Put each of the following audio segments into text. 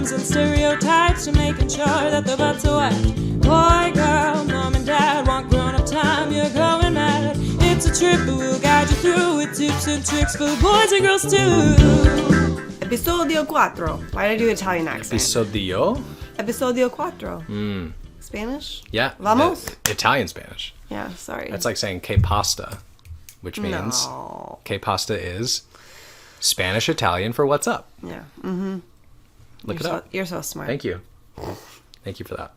norms and stereotypes to making sure that the butts are wet. Boy, girl, mom and dad want grown-up time, you're going mad. It's a trip, but we'll guide you through with tips and tricks for boys and girls too. Episodio 4. Why did I do Italian accent? Episodio 4. Spanish? Yeah. Vamos? Italian Spanish. Yeah, sorry. That's like saying que pasta, which means que pasta is Spanish Italian for what's up. Yeah. Look it up. You're so smart. Thank you. Thank you for that.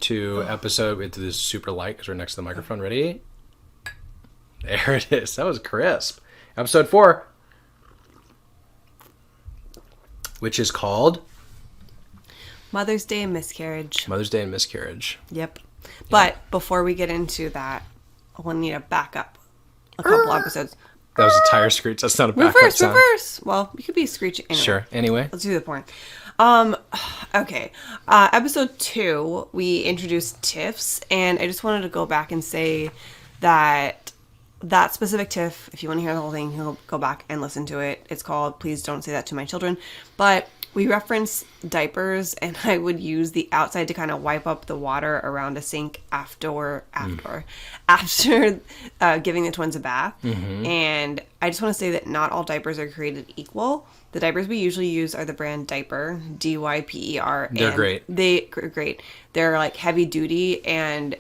To episode with this super light because we're next to the microphone. Ready? There it is. That was crisp. Episode 4, which is called Mother's Day and Miscarriage. Mother's Day and Miscarriage. Yep. But before we get into that, I want to need to back up a couple episodes. That was a tire screech. That's not a backup sound. Reverse. Well, you could be screeching. Anyway. Sure. Anyway. Let's do the point. Okay. Episode 2, we introduced TIFFs, and I just wanted to go back and say that specific TIFF, if you want to hear the whole thing, you'll go back and listen to it. It's called Please Don't Say That to My Children. But we reference diapers, and I would use the outside to kind of wipe up the water around a sink after giving the twins a bath. And I just want to say that not all diapers are created equal. The diapers we usually use are the brand Diaper, D-Y-P-E-R. They're great. They're great. They're like heavy duty, and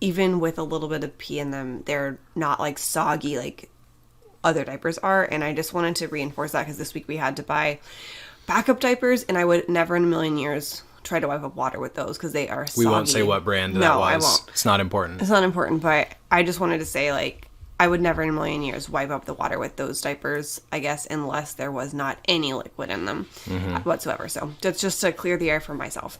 even with a little bit of pee in them, they're not like soggy like other diapers are. And I just wanted to reinforce that because this week we had to buy backup diapers, and I would never in a million years try to wipe up water with those because they are soggy. We won't say what brand that was. No, I won't. It's not important. It's not important, but I just wanted to say, like, I would never in a million years wipe up the water with those diapers, I guess, unless there was not any liquid in them whatsoever. So that's just to clear the air for myself.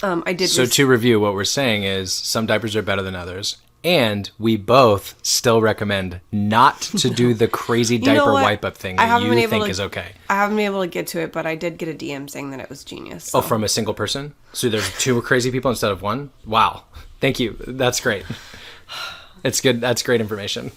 To review, what we're saying is some diapers are better than others. And we both still recommend not to do the crazy diaper wipe-up thing that you think is okay. I haven't been able to get to it, but I did get a DM saying that it was genius. So. Oh, from a single person? So there's 2 crazy people instead of 1? Wow. Thank you. That's great. It's good. That's great information.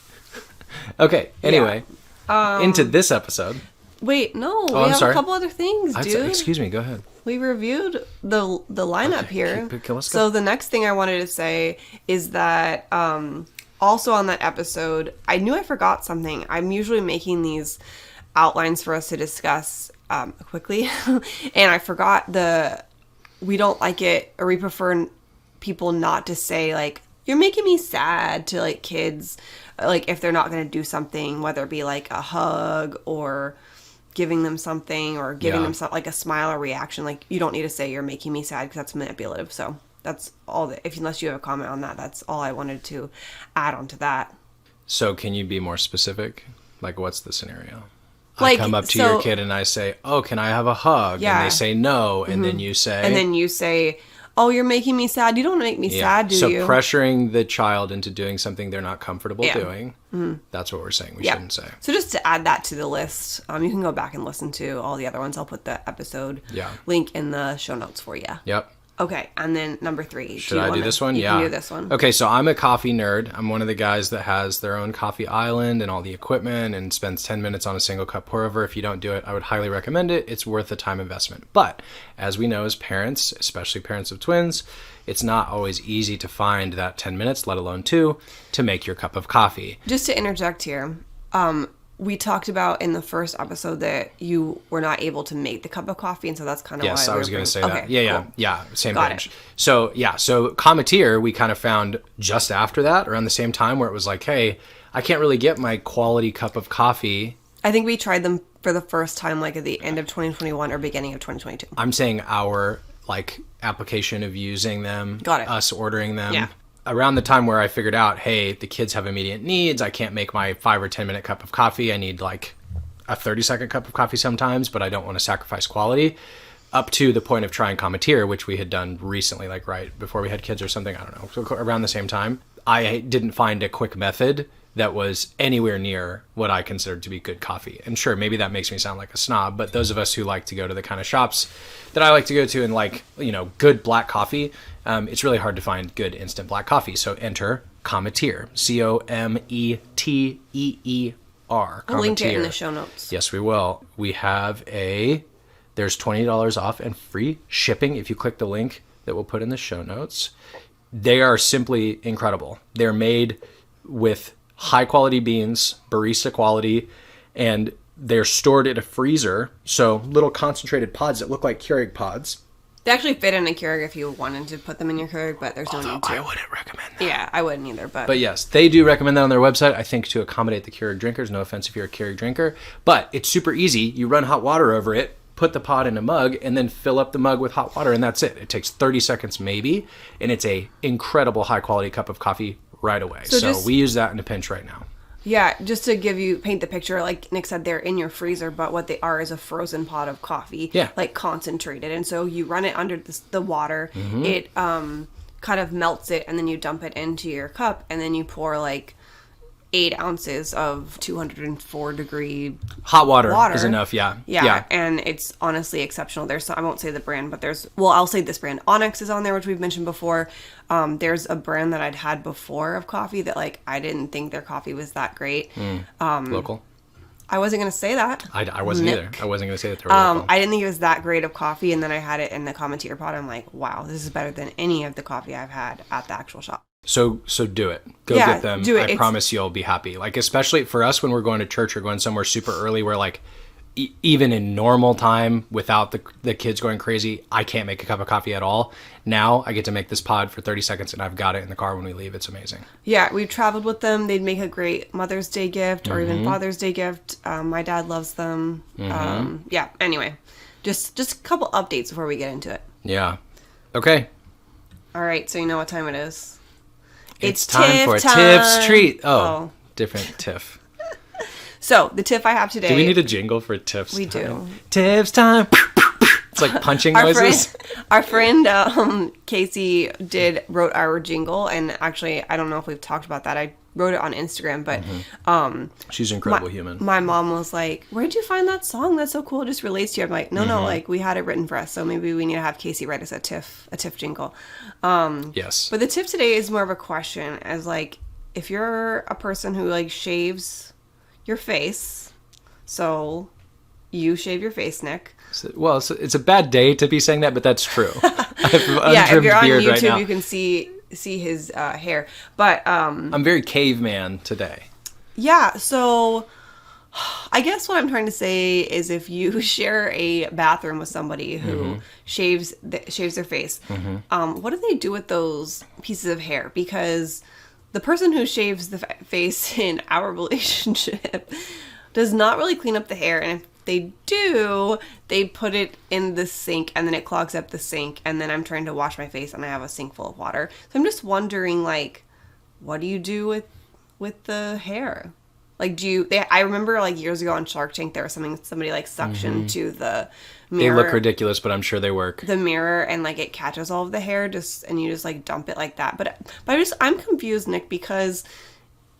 Okay. Anyway, into this episode. Wait, no. We have a couple other things, dude. Excuse me. Go ahead. We reviewed the lineup here. Let's go. So the next thing I wanted to say is that also on that episode, I knew I forgot something. I'm usually making these outlines for us to discuss quickly, and I forgot we don't like it, or we prefer people not to say, like, you're making me sad to, like, kids, like, if they're not going to do something, whether it be, like, a hug or giving them something or giving them like a smile or reaction. Like, you don't need to say you're making me sad because that's manipulative. So that's all unless you have a comment on that, that's all I wanted to add on to that. So can you be more specific? Like, what's the scenario? Like, I come up to your kid and I say, oh, can I have a hug? Yeah. And they say no. And then you say, oh, you're making me sad. You don't want to make me sad, do you? So pressuring the child into doing something they're not comfortable doing, that's what we're saying we shouldn't say. So just to add that to the list, you can go back and listen to all the other ones. I'll put the episode link in the show notes for you. Yep. Okay, and then number 3. Should I do this one? You can do this one. Okay, so I'm a coffee nerd. I'm one of the guys that has their own coffee island and all the equipment and spends 10 minutes on a single cup pour over. If you don't do it, I would highly recommend it. It's worth the time investment. But as we know as parents, especially parents of twins, it's not always easy to find that 10 minutes, let alone 2, to make your cup of coffee. Just to interject here, we talked about in the first episode that you were not able to make the cup of coffee, and so that's kind of why I was going to say that. Okay, Yeah, same Got page. it. So Cometeer, we kind of found just after that, around the same time, where it was like, hey, I can't really get my quality cup of coffee. I think we tried them for the first time, like at the end of 2021 or beginning of 2022. I'm saying our application of using them, us ordering them. Yeah. Around the time where I figured out, hey, the kids have immediate needs. I can't make my 5 or 10 minute cup of coffee. I need like a 30-second cup of coffee sometimes, but I don't want to sacrifice quality. Up to the point of trying Cometeer, which we had done recently, like right before we had kids or something. I don't know. So around the same time, I didn't find a quick method that was anywhere near what I considered to be good coffee. And sure, maybe that makes me sound like a snob, but those of us who like to go to the kind of shops that I like to go to and like, good black coffee, it's really hard to find good instant black coffee. So enter Cometeer, Cometeer. We'll link it in the show notes. Yes, we will. We have a there's $20 off and free shipping if you click the link that we'll put in the show notes. They are simply incredible. They're made with high quality beans, barista quality, and they're stored in a freezer. So little concentrated pods that look like Keurig pods. They actually fit in a Keurig if you wanted to put them in your Keurig, but there's no need to. I wouldn't recommend that. Yeah, I wouldn't either. But yes, they do recommend that on their website, I think, to accommodate the Keurig drinkers. No offense if you're a Keurig drinker. But it's super easy. You run hot water over it, put the pod in a mug, and then fill up the mug with hot water, and that's it. It takes 30 seconds maybe, and it's a incredible high-quality cup of coffee right away. So we use that in a pinch right now. Yeah, just to paint the picture, like Nick said, they're in your freezer, but what they are is a frozen pot of coffee, like concentrated. And so you run it under the water, it kind of melts it, and then you dump it into your cup, and then you pour like 8 ounces of 204 degree hot water is enough. Yeah. And it's honestly exceptional. I won't say the brand, but I'll say this brand. Onyx is on there, which we've mentioned before. There's a brand that I'd had before of coffee that like I didn't think their coffee was that great. Local. I wasn't going to say that. I wasn't either. I wasn't going to say that they were local. I didn't think it was that great of coffee, and then I had it in the commentator pot. I'm like, wow, this is better than any of the coffee I've had at the actual shop. So do it. Go get them. Do it. I promise you'll be happy. Like, especially for us when we're going to church or going somewhere super early where, like, even in normal time without the kids going crazy, I can't make a cup of coffee at all. Now I get to make this pod for 30 seconds and I've got it in the car when we leave. It's amazing. Yeah, we traveled with them. They'd make a great Mother's Day gift or even Father's Day gift. My dad loves them. Anyway, just a couple updates before we get into it. Yeah. Okay. All right, so you know what time it is. It's time for Tiff's treat. Oh, different Tiff. So, the Tiff I have today... Do we need a jingle for Tiff's We time? do. Tiff's time. It's like punching noises. Our friend Casey wrote our jingle, and actually, I don't know if we've talked about that. I wrote it on Instagram, but... She's an incredible human. My mom was like, where'd you find that song? That's so cool. It just relates to you. I'm like, no, like, we had it written for us, so maybe we need to have Casey write us a Tiff jingle. Yes. But the Tiff today is more of a question, as, like, if you're a person who, like, shaves your face, so you shave your face, Nick. Well, it's a bad day to be saying that, but that's true. If you're on YouTube, you can see his hair. But I'm very caveman today. Yeah, so I guess what I'm trying to say is if you share a bathroom with somebody who shaves their face, what do they do with those pieces of hair? Because the person who shaves the face in our relationship does not really clean up the hair, and if they do, they put it in the sink, and then it clogs up the sink, and then I'm trying to wash my face, and I have a sink full of water. So I'm just wondering, like, what do you do with the hair? Like, I remember, like, years ago on Shark Tank, there was somebody, like, suctioned to the mirror. They look ridiculous, but I'm sure they work. The mirror, and, like, it catches all of the hair, and you just, like, dump it like that. But I'm confused, Nick, because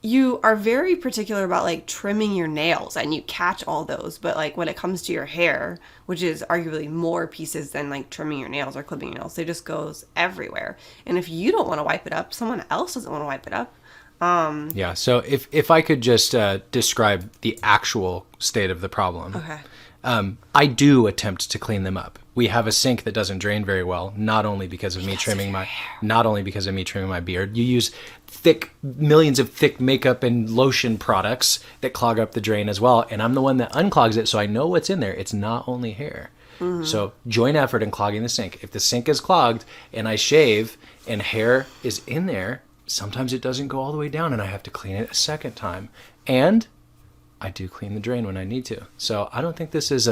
you are very particular about, like, trimming your nails, and you catch all those. But, like, when it comes to your hair, which is arguably more pieces than, like, trimming your nails or clipping your nails, it just goes everywhere. And if you don't want to wipe it up, someone else doesn't want to wipe it up. Yeah, so if I could just describe the actual state of the problem. Okay. I do attempt to clean them up. We have a sink that doesn't drain very well, not only because of me trimming my beard. You use millions of thick makeup and lotion products that clog up the drain as well, and I'm the one that unclogs it, so I know what's in there. It's not only hair. So joint effort in clogging the sink. If the sink is clogged and I shave and hair is in there, sometimes it doesn't go all the way down and I have to clean it a second time. And I do clean the drain when I need to. So I don't think this is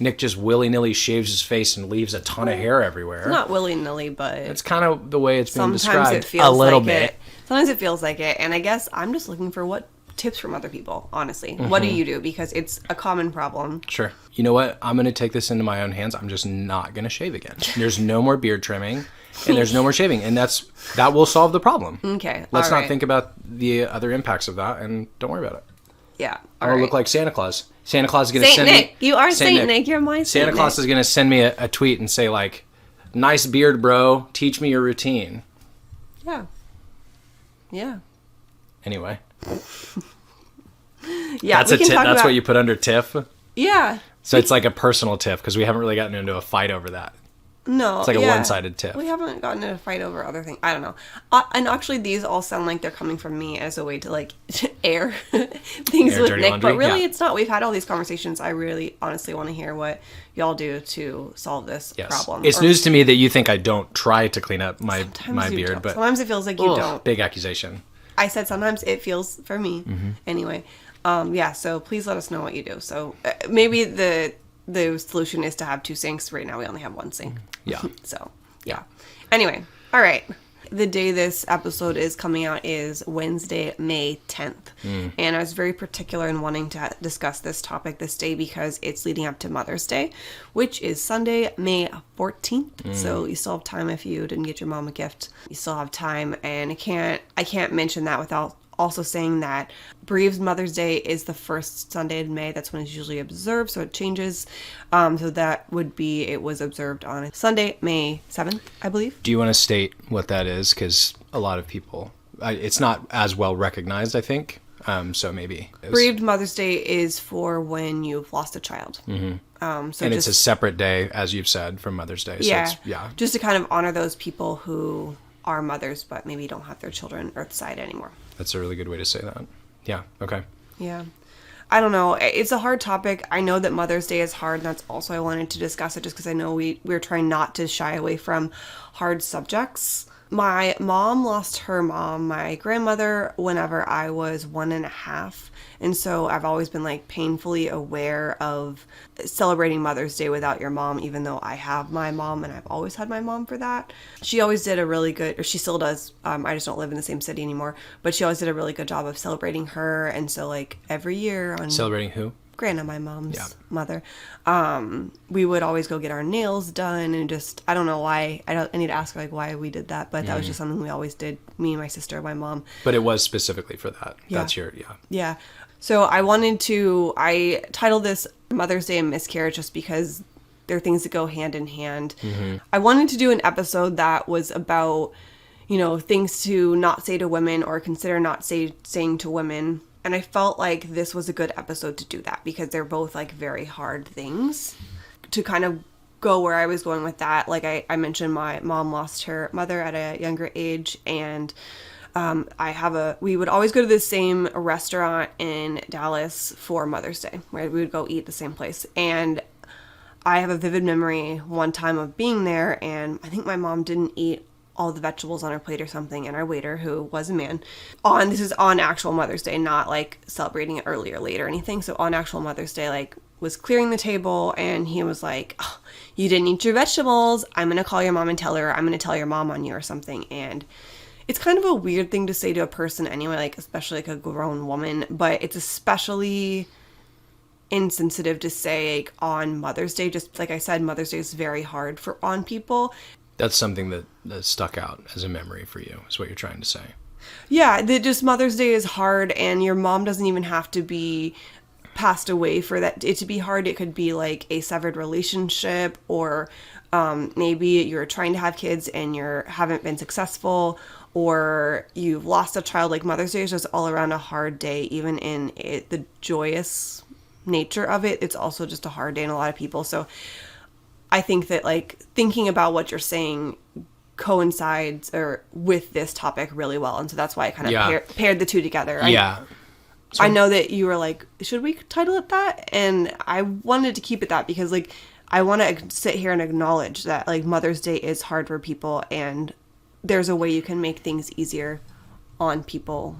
Nick just willy-nilly shaves his face and leaves a ton of hair everywhere. Not willy-nilly, but... It's kind of the way it's being described. Sometimes it feels a little bit. Sometimes it feels like it. And I guess I'm just looking for tips from other people, honestly. What do you do? Because it's a common problem. Sure. You know what? I'm going to take this into my own hands. I'm just not going to shave again. There's no more beard trimming. And there's no more shaving, and that will solve the problem. Okay. Let's not think about the other impacts of that, and don't worry about it. Yeah. I will look like Santa Claus. Santa Claus is going to send Nick. me... You are Saint Nick. You're my Saint Santa Claus is going to send me a tweet and say, like, nice beard, bro. Teach me your routine. Yeah. Yeah. Anyway. Yeah, That's what you put under Tiff? Yeah. So it's like a personal tiff because we haven't really gotten into a fight over that. No, It's like a yeah. one-sided tiff. We haven't gotten in a fight over other things. I don't know. And actually, these all sound like they're coming from me as a way to like air things Air with dirty Nick, laundry, but really, yeah. it's not. We've had all these conversations. I really, honestly want to hear what y'all do to solve this Yes. problem. It's Or news to me that you think I don't try to clean up my sometimes you beard, don't. but Sometimes it feels like you ugh, don't. big accusation. I said sometimes it feels for me. Mm-hmm. Anyway, yeah. So please let us know what you do. So maybe the solution is to have 2 sinks. Right now, we only have 1 sink. Yeah. So, yeah. Anyway, all right. The day this episode is coming out is Wednesday, May 10th. And I was very particular in wanting to discuss this topic this day because it's leading up to Mother's Day, which is Sunday, May 14th. So you still have time if you didn't get your mom a gift. You still have time. And I can't mention that without also saying that Bereaved Mother's Day is the first Sunday in May. That's when it's usually observed, so it changes. So that would be, it was observed on Sunday, May 7th, I believe. Do you want to state what that is? Because a lot of people, it's not as well recognized, I think. So maybe. Bereaved Mother's Day is for when you've lost a child. Mm-hmm. So and it's a separate day, as you've said, from Mother's Day. So yeah, yeah. just to kind of honor those people who are mothers but maybe don't have their children earthside anymore. That's a really good way to say that. Yeah. Okay. Yeah. I don't know. It's a hard topic. I know that Mother's Day is hard, and that's also I wanted to discuss it just because I know we're trying not to shy away from hard subjects. My mom lost her mom, my grandmother, whenever I was 1.5. And so I've always been like painfully aware of celebrating Mother's Day without your mom, even though I have my mom and I've always had my mom for that. She always did a really good, or she still does. I just don't live in the same city anymore, but she always did a really good job of celebrating her. And so like every year on Celebrating who? Grandma, my mom's Yeah. mother, we would always go get our nails done, and just I don't know why. I need to ask like why we did that, but that was just something we always did. Me, my sister, my mom. But it was specifically for that. Yeah. That's your Yeah. So I titled this Mother's Day and Miscarriage just because they're things that go hand in hand. Mm-hmm. I wanted to do an episode that was about, things to not say to women or consider not saying to women. And I felt like this was a good episode to do that because they're both like very hard things. To kind of go where I was going with that, like I mentioned, my mom lost her mother at a younger age, and we would always go to the same restaurant in Dallas for Mother's Day, where we would go eat the same place. And I have a vivid memory one time of being there, and I think my mom didn't eat all the vegetables on her plate or something, and our waiter, who was a man, this is on actual Mother's Day, not like celebrating it early or late or anything. So on actual Mother's Day, like, was clearing the table, and he was like, "Oh, you didn't eat your vegetables. I'm gonna call your mom and tell her. I'm gonna tell your mom on you," or something. And it's kind of a weird thing to say to a person anyway, like especially like a grown woman, but it's especially insensitive to say like on Mother's Day. Just like I said, Mother's Day is very hard on people. That's something that stuck out as a memory for you, is what you're trying to say. Yeah, just Mother's Day is hard, and your mom doesn't even have to be passed away for that it to be hard. It could be like a severed relationship, or maybe you're trying to have kids and you haven't been successful, or you've lost a child. Like Mother's Day is just all around a hard day. Even in the joyous nature of it, it's also just a hard day in a lot of people. So I think that like thinking about what you're saying coincides with this topic really well, and so that's why I kind of paired the two together. I know that you were like, should we title it that? And I wanted to keep it that because like I want to sit here and acknowledge that like Mother's Day is hard for people, and there's a way you can make things easier on people.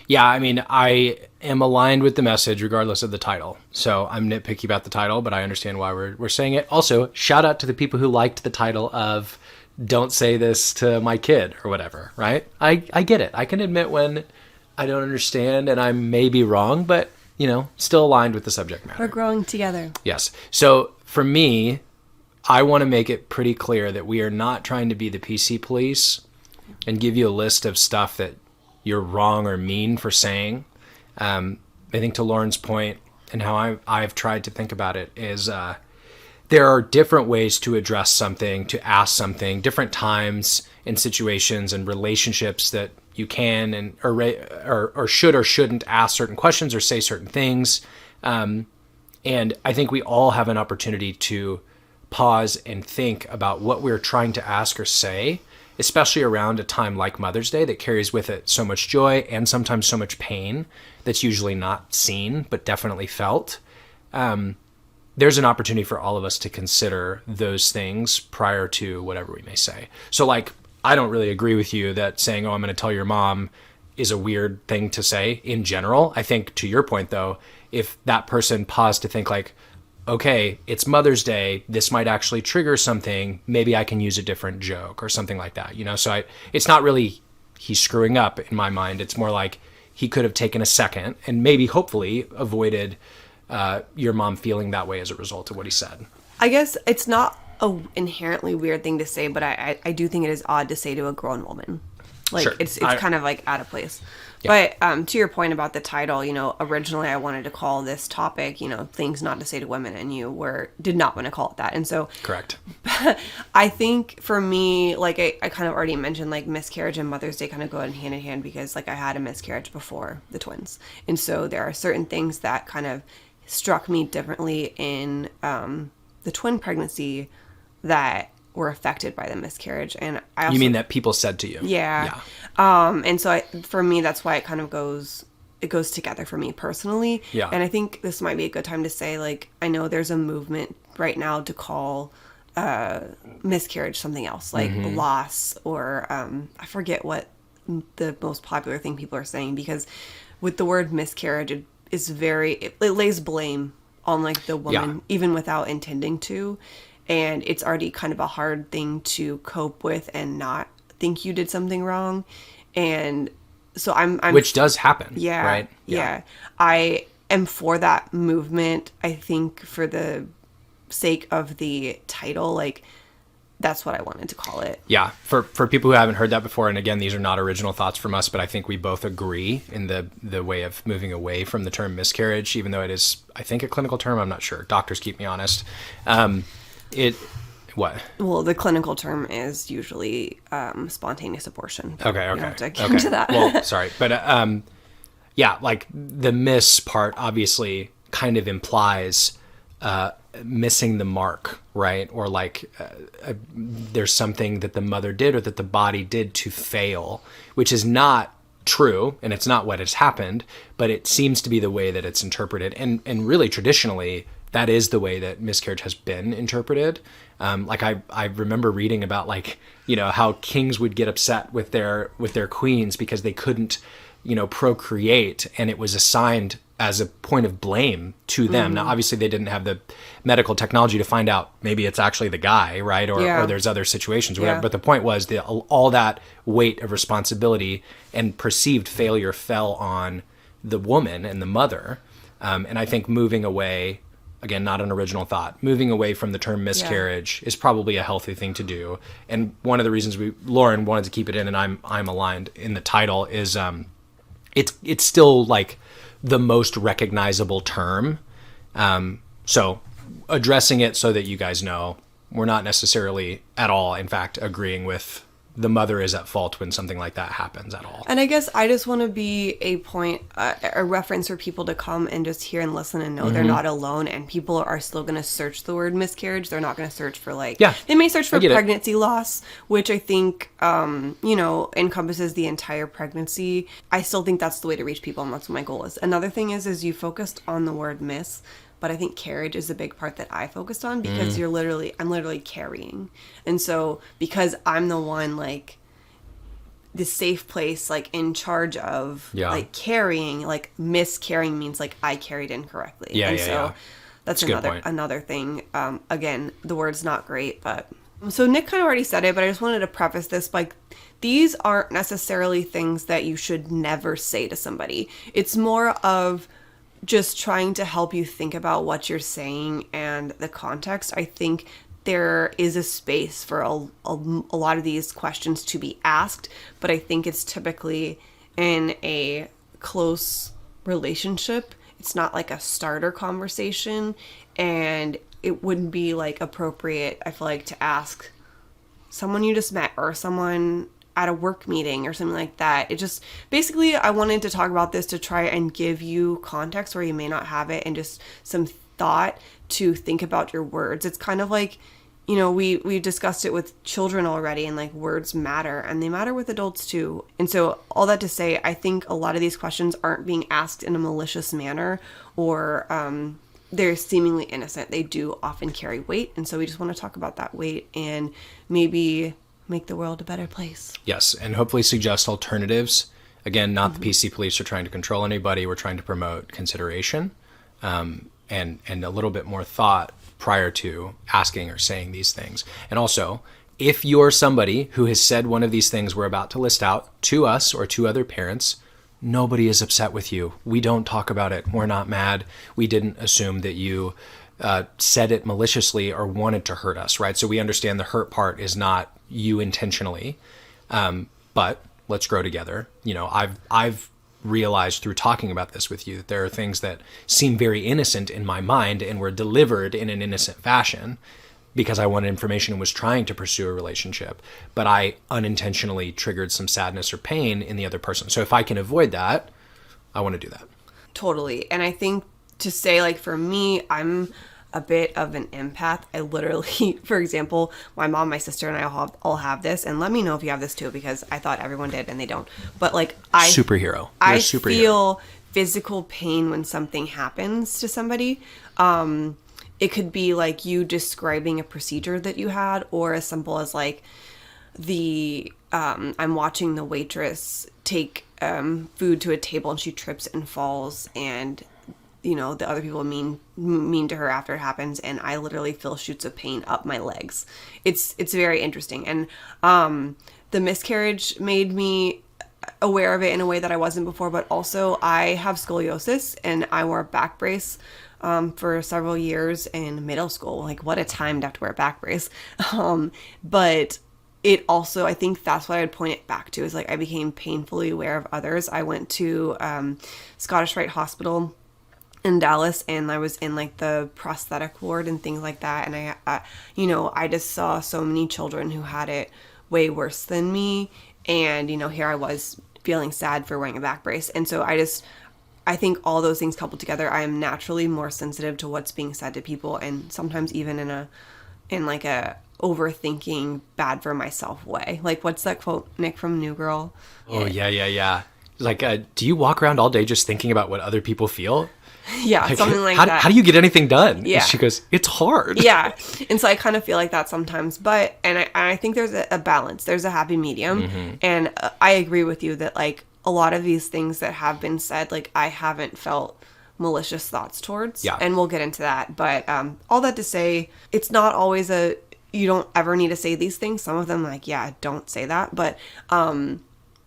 Yeah, I mean, I am aligned with the message regardless of the title. So I'm nitpicky about the title, but I understand why we're saying it. Also, shout out to the people who liked the title of "Don't Say This to My Kid" or whatever, right? I get it. I can admit when I don't understand and I may be wrong, but, still aligned with the subject matter. We're growing together. Yes. So for me, I want to make it pretty clear that we are not trying to be the PC police and give you a list of stuff that you're wrong or mean for saying. I think to Lauren's point and how I've tried to think about it is there are different ways to address something, to ask something, different times and situations and relationships that you can or should or shouldn't ask certain questions or say certain things. And I think we all have an opportunity to pause and think about what we're trying to ask or say, especially around a time like Mother's Day that carries with it so much joy and sometimes so much pain that's usually not seen, but definitely felt. There's an opportunity for all of us to consider those things prior to whatever we may say. So like, I don't really agree with you that saying, oh, I'm going to tell your mom is a weird thing to say in general. I think to your point though, if that person paused to think like, okay, it's Mother's Day, this might actually trigger something, maybe I can use a different joke or something like that, you know? So it's not really he's screwing up in my mind. It's more like he could have taken a second and maybe hopefully avoided your mom feeling that way as a result of what he said. I guess it's not a inherently weird thing to say, but I do think it is odd to say to a grown woman. Like, sure. it's kind of like out of place. Yeah. But to your point about the title, you know, originally I wanted to call this topic, you know, things not to say to women, and you did not want to call it that. And so correct. I think for me, like I kind of already mentioned, like miscarriage and Mother's Day kind of go hand in hand because like I had a miscarriage before the twins. And so there are certain things that kind of struck me differently in the twin pregnancy that were affected by the miscarriage. And I also, you mean that people said to you? Yeah. And so for me, that's why it kind of goes together for me personally. Yeah. And I think this might be a good time to say, like, I know there's a movement right now to call miscarriage something else, like loss, or I forget what the most popular thing people are saying, because with the word miscarriage, it lays blame on like the woman, even without intending to. And it's already kind of a hard thing to cope with and not think you did something wrong. And so I'm which does happen. Yeah. Right. Yeah. I am for that movement. I think for the sake of the title, like that's what I wanted to call it. Yeah. For people who haven't heard that before, and again, these are not original thoughts from us, but I think we both agree in the way of moving away from the term miscarriage, even though it is, I think, a clinical term. I'm not sure. Doctors keep me honest. What? Well, the clinical term is usually spontaneous abortion. Okay. You don't have to get into that. Well, sorry. But yeah, like the miss part obviously kind of implies missing the mark, right? Or like there's something that the mother did or that the body did to fail, which is not true, and it's not what has happened, but it seems to be the way that it's interpreted. And really traditionally, that is the way that miscarriage has been interpreted. Like I remember reading about, like, you know, how kings would get upset with their queens because they couldn't, you know, procreate, and it was assigned as a point of blame to them. Now, obviously they didn't have the medical technology to find out maybe it's actually the guy, right? Or there's other situations, whatever. Yeah. But the point was that all that weight of responsibility and perceived failure fell on the woman and the mother. And I think moving away, again, not an original thought, moving away from the term miscarriage is probably a healthy thing to do. And one of the reasons Lauren wanted to keep it in, and I'm aligned in the title, is it's still like the most recognizable term. So addressing it so that you guys know, we're not necessarily at all, in fact, agreeing with the mother is at fault when something like that happens at all. And I guess I just want to be a reference for people to come and just hear and listen and know they're not alone, and people are still going to search the word miscarriage. They're not going to search for they may search for pregnancy loss, which I think, you know, encompasses the entire pregnancy. I still think that's the way to reach people, and that's what my goal is. Another thing is you focused on the word miss, but I think carriage is a big part that I focused on, because I'm literally carrying. And so because I'm the one, like, the safe place, like, in charge of like carrying, like, miscarrying means like I carried incorrectly. That's another thing. Again, the word's not great, but so Nick kind of already said it, but I just wanted to preface this, like, these aren't necessarily things that you should never say to somebody. It's more of just trying to help you think about what you're saying and the context. I think there is a space for a lot of these questions to be asked, but I think it's typically in a close relationship. It's not like a starter conversation, and it wouldn't be like appropriate, I feel like, to ask someone you just met or someone at a work meeting or something like that. It just, basically, I wanted to talk about this to try and give you context where you may not have it, and just some thought to think about your words. It's kind of like, you know, we discussed it with children already, and like words matter, and they matter with adults too. And so all that to say, I think a lot of these questions aren't being asked in a malicious manner, or they're seemingly innocent. They do often carry weight. And so we just want to talk about that weight and maybe make the world a better place. Yes. And hopefully suggest alternatives. Again, not the PC police are trying to control anybody. We're trying to promote consideration, and a little bit more thought prior to asking or saying these things. And also, if you're somebody who has said one of these things we're about to list out to us or to other parents, nobody is upset with you. We don't talk about it. We're not mad. We didn't assume that you said it maliciously or wanted to hurt us, right? So we understand the hurt part is not you intentionally, but let's grow together. You know, I've realized through talking about this with you that there are things that seem very innocent in my mind and were delivered in an innocent fashion because I wanted information and was trying to pursue a relationship, but I unintentionally triggered some sadness or pain in the other person. So if I can avoid that, I want to do that. Totally. And I think to say, like, for me, I'm a bit of an empath. I literally, for example, my mom, my sister, and I all have this, and let me know if you have this too, because I thought everyone did and they don't. But like, Superhero. You're I a superhero. feel physical pain when something happens to somebody. It could be like you describing a procedure that you had, or as simple as like I'm watching the waitress take food to a table and she trips and falls, and you know, the other people mean to her after it happens, and I literally feel shoots of pain up my legs. It's very interesting. And the miscarriage made me aware of it in a way that I wasn't before, but also I have scoliosis, and I wore a back brace for several years in middle school. Like, what a time to have to wear a back brace. But it also, I think that's what I would point it back to, is like I became painfully aware of others. I went to Scottish Rite Hospital in Dallas, and I was in like the prosthetic ward and things like that, and I just saw so many children who had it way worse than me, and you know, here I was feeling sad for wearing a back brace. And so I think all those things coupled together, I am naturally more sensitive to what's being said to people, and sometimes even in like a overthinking bad for myself way. Like, what's that quote, Nick, from New Girl? Oh yeah. Like, do you walk around all day just thinking about what other people feel? Yeah, like, something like that. How do you get anything done? Yeah. And she goes, it's hard. Yeah. And so I kind of feel like that sometimes, but, and I think there's a balance. There's a happy medium. Mm-hmm. And I agree with you that like a lot of these things that have been said, like I haven't felt malicious thoughts towards. Yeah. And we'll get into that. But all that to say, it's not always you don't ever need to say these things. Some of them, like, yeah, don't say that. But some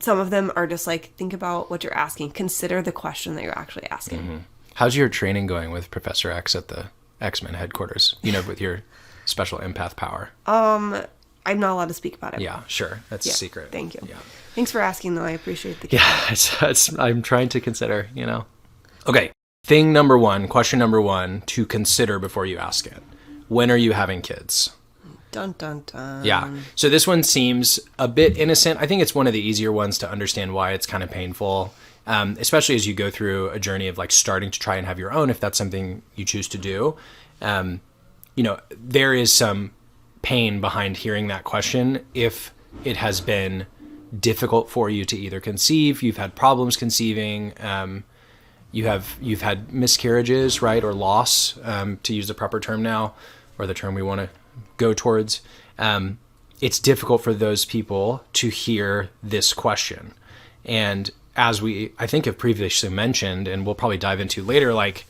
of them are just like, think about what you're asking. Consider the question that you're actually asking. Mm-hmm. How's your training going with Professor X at the X-Men headquarters? You know, with your special empath power. I'm not allowed to speak about it. Yeah, sure. That's a secret. Thank you. Yeah. Thanks for asking, though. I appreciate the I'm trying to consider, you know. Okay. Question number one to consider before you ask it. When are you having kids? Dun, dun, dun. Yeah. So this one seems a bit innocent. I think it's one of the easier ones to understand why it's kind of painful. Especially as you go through a journey of like starting to try and have your own, if that's something you choose to do. You know, there is some pain behind hearing that question if it has been difficult for you to either conceive, you've had problems conceiving, you've had miscarriages, right, or loss, to use the proper term now, or the term we want to go towards. It's difficult for those people to hear this question. And as I think have previously mentioned, and we'll probably dive into later, like,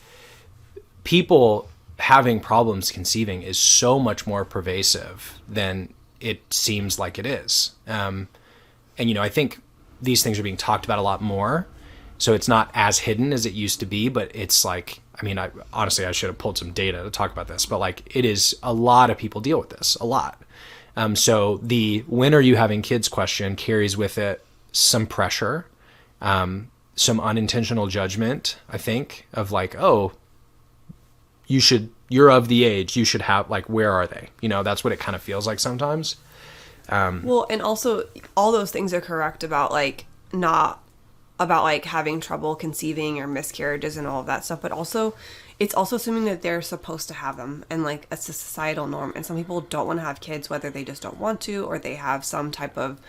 people having problems conceiving is so much more pervasive than it seems like it is. And, you know, I think these things are being talked about a lot more, so it's not as hidden as it used to be, but it's like, I mean, honestly, I should have pulled some data to talk about this, but like, it is, a lot of people deal with this, a lot. So the when are you having kids question carries with it some pressure, some unintentional judgment, I think, of like, oh, you're of the age, you should have, like, where are they? You know, that's what it kind of feels like sometimes. Well, and also all those things are correct about like not about like having trouble conceiving or miscarriages and all of that stuff, but also it's also assuming that they're supposed to have them and like it's a societal norm. And some people don't want to have kids, whether they just don't want to or they have some type of,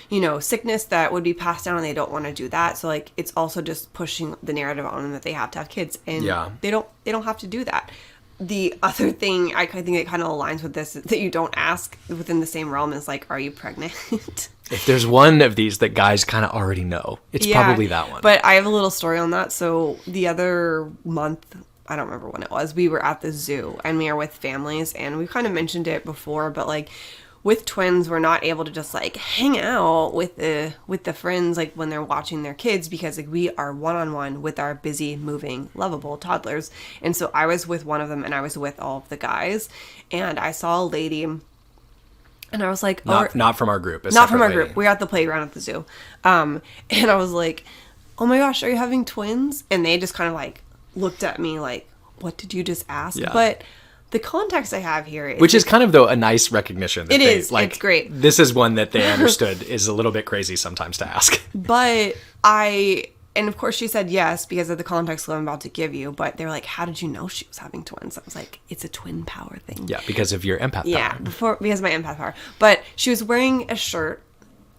you know, sickness that would be passed down and they don't want to do that. So like it's also just pushing the narrative on them that they have to have kids, and they don't have to do that. The other thing I think it kind of aligns with this that you don't ask within the same realm is like, are you pregnant? If there's one of these that guys kind of already know, it's probably that one. But I have a little story on that. So the other month, I don't remember when it was, we were at the zoo and we are with families, and we've kind of mentioned it before, but like with twins, we're not able to just like hang out with the friends like when they're watching their kids, because like we are one-on-one with our busy, moving, lovable toddlers. And so I was with one of them and I was with all of the guys, and I saw a lady and I was like, not from our group. Not from our group. We were at the playground at the zoo. And I was like, oh my gosh, are you having twins? And they just kind of like looked at me like, what did you just ask? Yeah. But the context I have here is... Which is kind of, though, a nice recognition. That it's great. This is one that they understood is a little bit crazy sometimes to ask. But and of course she said yes because of the context that I'm about to give you, but they were like, how did you know she was having twins? I was like, it's a twin power thing. Yeah, because of your empath power. Yeah, because of my empath power. But she was wearing a shirt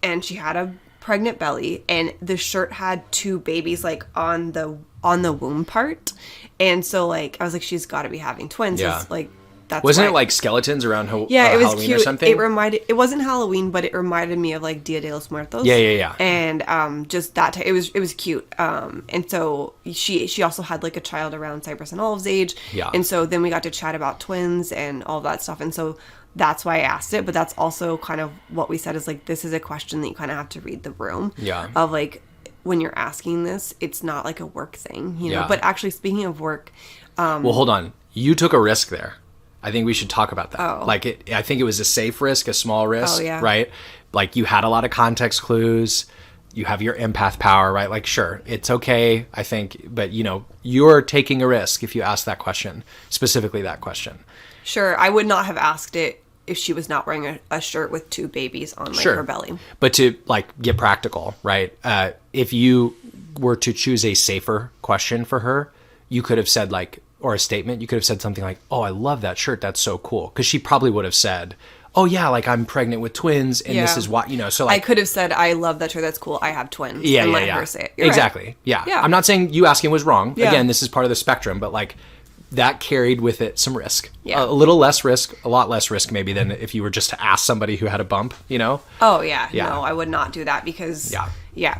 and she had a pregnant belly, and the shirt had two babies like on the womb part. And so like I was like, she's got to be having twins. Yeah. Like that's Wasn't it like skeletons around it was Halloween cute. or something? It wasn't Halloween, but it reminded me of like Dia de los Muertos. Yeah. And just that it was cute. And so she also had like a child around Cypress and Olive's age. Yeah. And so then we got to chat about twins and all that stuff. And so that's why I asked it, but that's also kind of what we said is like, this is a question that you kind of have to read the room. Yeah. Of like, when you're asking this, it's not like a work thing, you know? Yeah. But actually, speaking of work... well, hold on. You took a risk there. I think we should talk about that. Oh. Like, I think it was a safe risk, a small risk, Oh, yeah. right? Like, you had a lot of context clues. You have your empath power, right? Like, sure, it's okay, I think. But, you know, you're taking a risk if you ask that question, specifically that question. Sure, I would not have asked it if she was not wearing a shirt with two babies on like her belly. But to like get practical, right? If you were to choose a safer question for her, you could have said like, or a statement, you could have said something like, oh, I love that shirt. That's so cool. Because she probably would have said, oh yeah, like I'm pregnant with twins and this is why, you know, so like. I could have said, I love that shirt. That's cool. I have twins. Yeah, and yeah, let yeah. her say it. You're exactly. right. Yeah. Yeah. I'm not saying you asking was wrong. Yeah. Again, this is part of the spectrum, but like that carried with it some risk. Yeah. A little less risk, a lot less risk maybe than if you were just to ask somebody who had a bump, you know? Oh yeah. Yeah. No, I would not do that because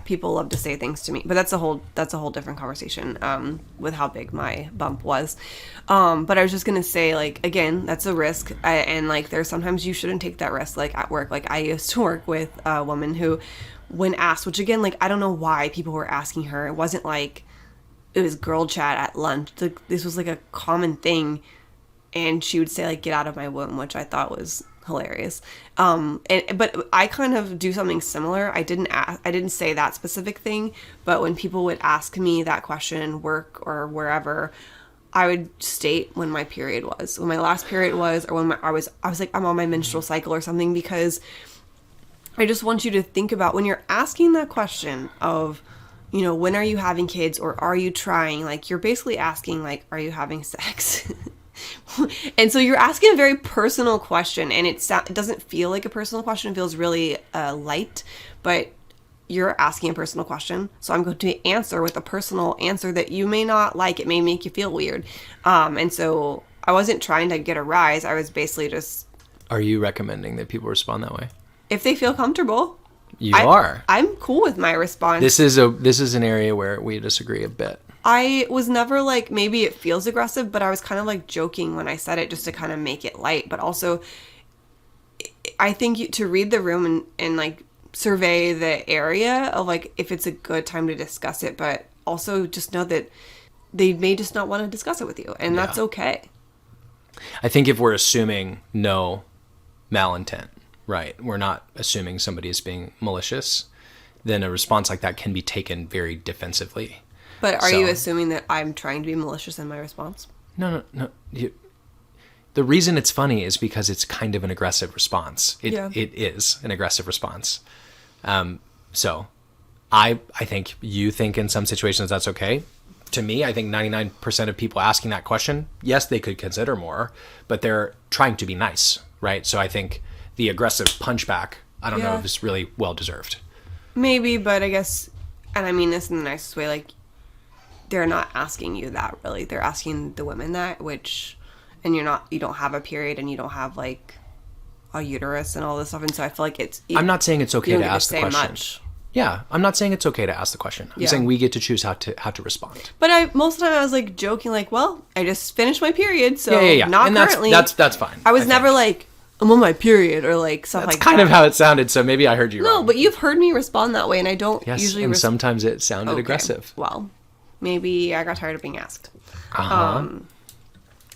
people love to say things to me. But that's a whole different conversation with how big my bump was. But I was just gonna say, like, again, that's a risk, and like there's sometimes you shouldn't take that risk. Like at work, like I used to work with a woman who, when asked, which again, like I don't know why people were asking her. It wasn't like it was girl chat at lunch. Like, this was like a common thing, and she would say like, "Get out of my womb," which I thought was hilarious. But I kind of do something similar. I didn't say that specific thing, but when people would ask me that question in work or wherever, I would state when my period was, when my last period was, or when I was like, I'm on my menstrual cycle or something, because I just want you to think about when you're asking that question of, you know, when are you having kids or are you trying? Like, you're basically asking, like, are you having sex? And so you're asking a very personal question, and it doesn't feel like a personal question. It feels really light, but you're asking a personal question. So I'm going to answer with a personal answer that you may not like. It may make you feel weird. And so I wasn't trying to get a rise. I was basically just... Are you recommending that people respond that way? If they feel comfortable. You are. I'm cool with my response. This is an area where we disagree a bit. I was never like, maybe it feels aggressive, but I was kind of like joking when I said it just to kind of make it light. But also, I think to read the room and like survey the area of like if it's a good time to discuss it, but also just know that they may just not want to discuss it with you, and that's okay. I think if we're assuming no malintent, right, we're not assuming somebody is being malicious, then a response like that can be taken very defensively. But are you assuming that I'm trying to be malicious in my response? No. The reason it's funny is because it's kind of an aggressive response. It is an aggressive response. So I think you think in some situations that's okay. To me, I think 99% of people asking that question, yes, they could consider more, but they're trying to be nice, right? So I think the aggressive punchback, I don't know if it's really well deserved. Maybe, but I guess, and I mean this in the nicest way, like, they're not asking you that, really. They're asking the women that, and you don't have a period, and you don't have, like, a uterus and all this stuff, and so I feel like I'm not saying it's okay to ask the question. Much. Yeah, I'm not saying it's okay to ask the question. I'm saying we get to choose how to respond. But most of the time I was like joking, like, well, I just finished my period, so not and currently. That's fine. I was never like, I'm on my period or like stuff like that. That's kind of how it sounded, so maybe I heard you wrong. No, but you've heard me respond that way, and I don't usually. And sometimes it sounded aggressive. Well, maybe I got tired of being asked.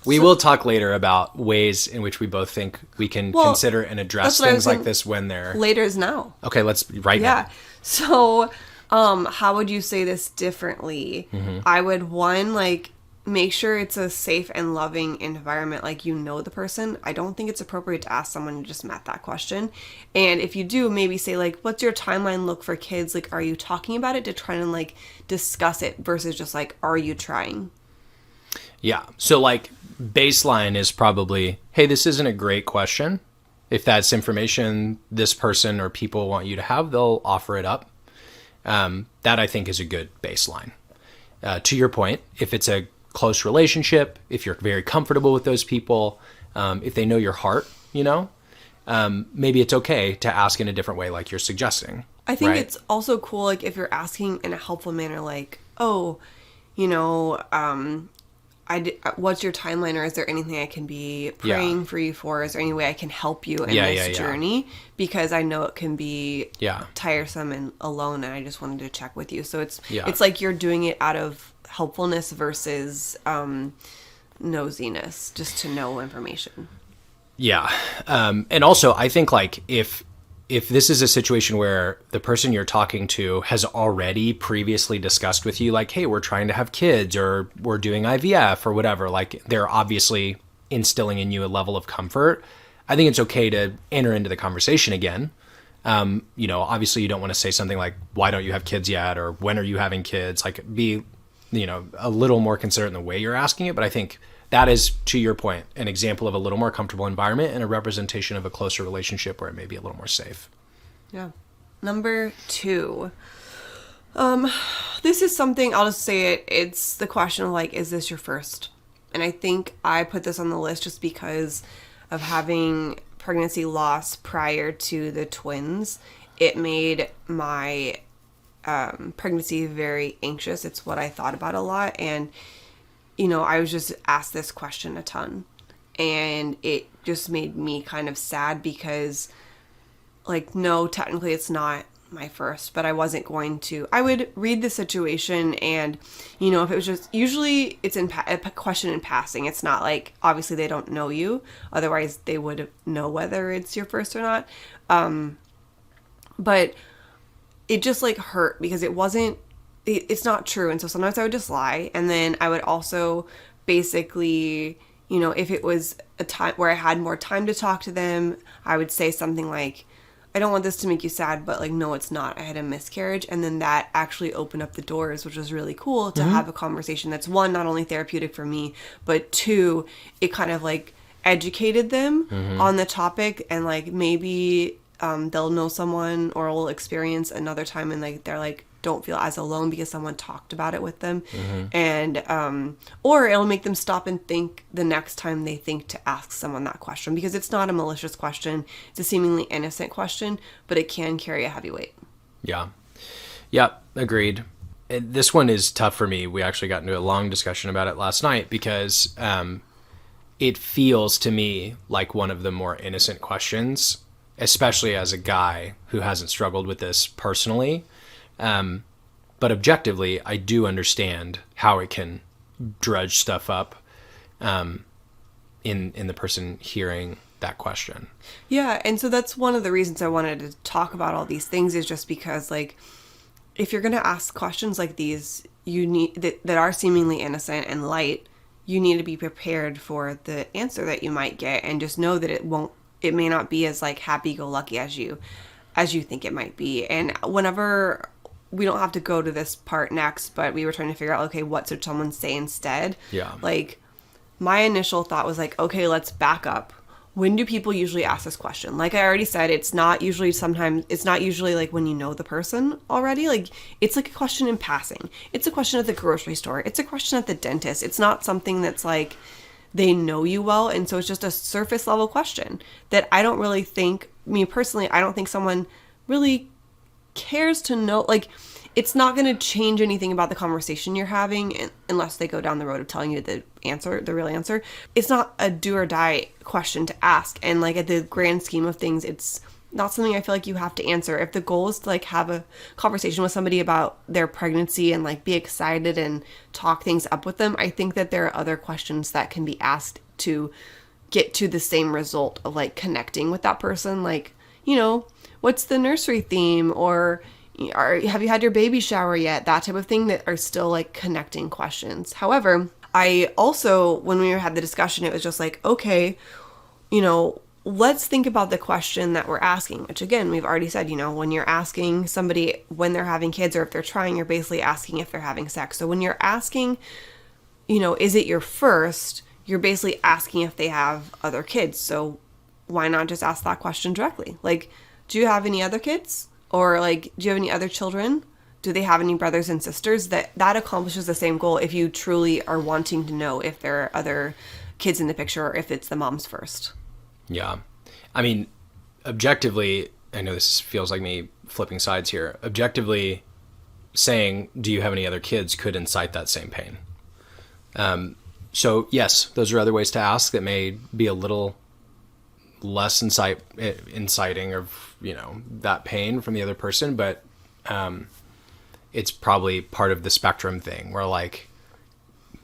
We will talk later about ways in which we both think we can consider and address things like this when they're... Later is now. Okay, let's now. Yeah. So, how would you say this differently? I would, make sure it's a safe and loving environment, like you know the person. I don't think it's appropriate to ask someone who just met that question. And if you do, maybe say, like, what's your timeline look for kids? Like, are you talking about it to try and, like, discuss it versus just, like, are you trying? Yeah. So, like, baseline is probably, hey, this isn't a great question. If that's information this person or people want you to have, they'll offer it up. That, I think, is a good baseline. To your point, if it's a close relationship, if you're very comfortable with those people, if they know your heart, maybe it's okay to ask in a different way like you're suggesting. I think it's also cool, like, if you're asking in a helpful manner, like, oh, what's your timeline, or is there anything I can be praying for you for? Is there any way I can help you in this journey? Because I know it can be tiresome and alone, and I just wanted to check with you. So it's like you're doing it out of helpfulness versus nosiness, just to know information. Yeah. And also, I think, like, if this is a situation where the person you're talking to has already previously discussed with you, like, hey, we're trying to have kids, or we're doing IVF or whatever, like, they're obviously instilling in you a level of comfort, I think it's okay to enter into the conversation again. Obviously you don't want to say something like, why don't you have kids yet? Or when are you having kids? Like, be, a little more considerate in the way you're asking it. But I think that is, to your point, an example of a little more comfortable environment and a representation of a closer relationship where it may be a little more safe. Yeah. Number 2. This is something, I'll just say it. It's the question of, like, is this your first? And I think I put this on the list just because of having pregnancy loss prior to the twins. It made my pregnancy very anxious. It's what I thought about a lot. And I was just asked this question a ton, and it just made me kind of sad because, like, no, technically it's not my first, but I wasn't going to. I would read the situation, and, if it was just, usually it's a question in passing. It's not like, obviously they don't know you. Otherwise they would know whether it's your first or not. But it just, like, hurt because it's not true. And so sometimes I would just lie. And then I would also basically, if it was a time where I had more time to talk to them, I would say something like, I don't want this to make you sad, but, like, no, it's not. I had a miscarriage. And then that actually opened up the doors, which was really cool to have a conversation that's, one, not only therapeutic for me, but 2, it kind of, like, educated them on the topic, and, like, maybe they'll know someone or will experience another time, and, like, they're like, don't feel as alone because someone talked about it with them. And or it'll make them stop and think the next time they think to ask someone that question, because it's not a malicious question. It's a seemingly innocent question, but it can carry a heavy weight. Agreed. This one is tough for me. We actually got into a long discussion about it last night because it feels to me like one of the more innocent questions, especially as a guy who hasn't struggled with this personally. But objectively, I do understand how it can drudge stuff up in the person hearing that question. Yeah, and so that's one of the reasons I wanted to talk about all these things, is just because, like, if you're going to ask questions like these, you need that are seemingly innocent and light, you need to be prepared for the answer that you might get, and just know that it may not be as, like, happy-go-lucky as you think it might be. And whenever we don't have to go to this part next, but we were trying to figure out, okay, what should someone say instead? Yeah. Like, my initial thought was like, okay, let's back up. When do people usually ask this question? Like I already said, it's not usually like when you know the person already. Like, it's like a question in passing. It's a question at the grocery store. It's a question at the dentist. It's not something that's like they know you well. And so it's just a surface level question that I don't really think, me personally, I don't think someone really cares to know. Like, it's not going to change anything about the conversation you're having unless they go down the road of telling you the real answer. It's not a do or die question to ask. And like at the grand scheme of things, it's not something I feel like you have to answer. If the goal is to like have a conversation with somebody about their pregnancy and like be excited and talk things up with them, I think that there are other questions that can be asked to get to the same result of like connecting with that person. Like, you know, what's the nursery theme, or have you had your baby shower yet? That type of thing, that are still like connecting questions. However, I also, when we had the discussion, it was just like, okay, you know, let's think about the question that we're asking, which again, we've already said, you know, when you're asking somebody when they're having kids or if they're trying, you're basically asking if they're having sex. So when you're asking, you know, is it your first, you're basically asking if they have other kids. So why not just ask that question directly? Like, do you have any other kids? Or like, do you have any other children? Do they have any brothers and sisters? That accomplishes the same goal if you truly are wanting to know if there are other kids in the picture or if it's the mom's first. Yeah. I mean, objectively, I know this feels like me flipping sides here. Objectively, saying, do you have any other kids, could incite that same pain. So yes, those are other ways to ask that may be a little less inciting of, you know, that pain from the other person, but it's probably part of the spectrum thing where like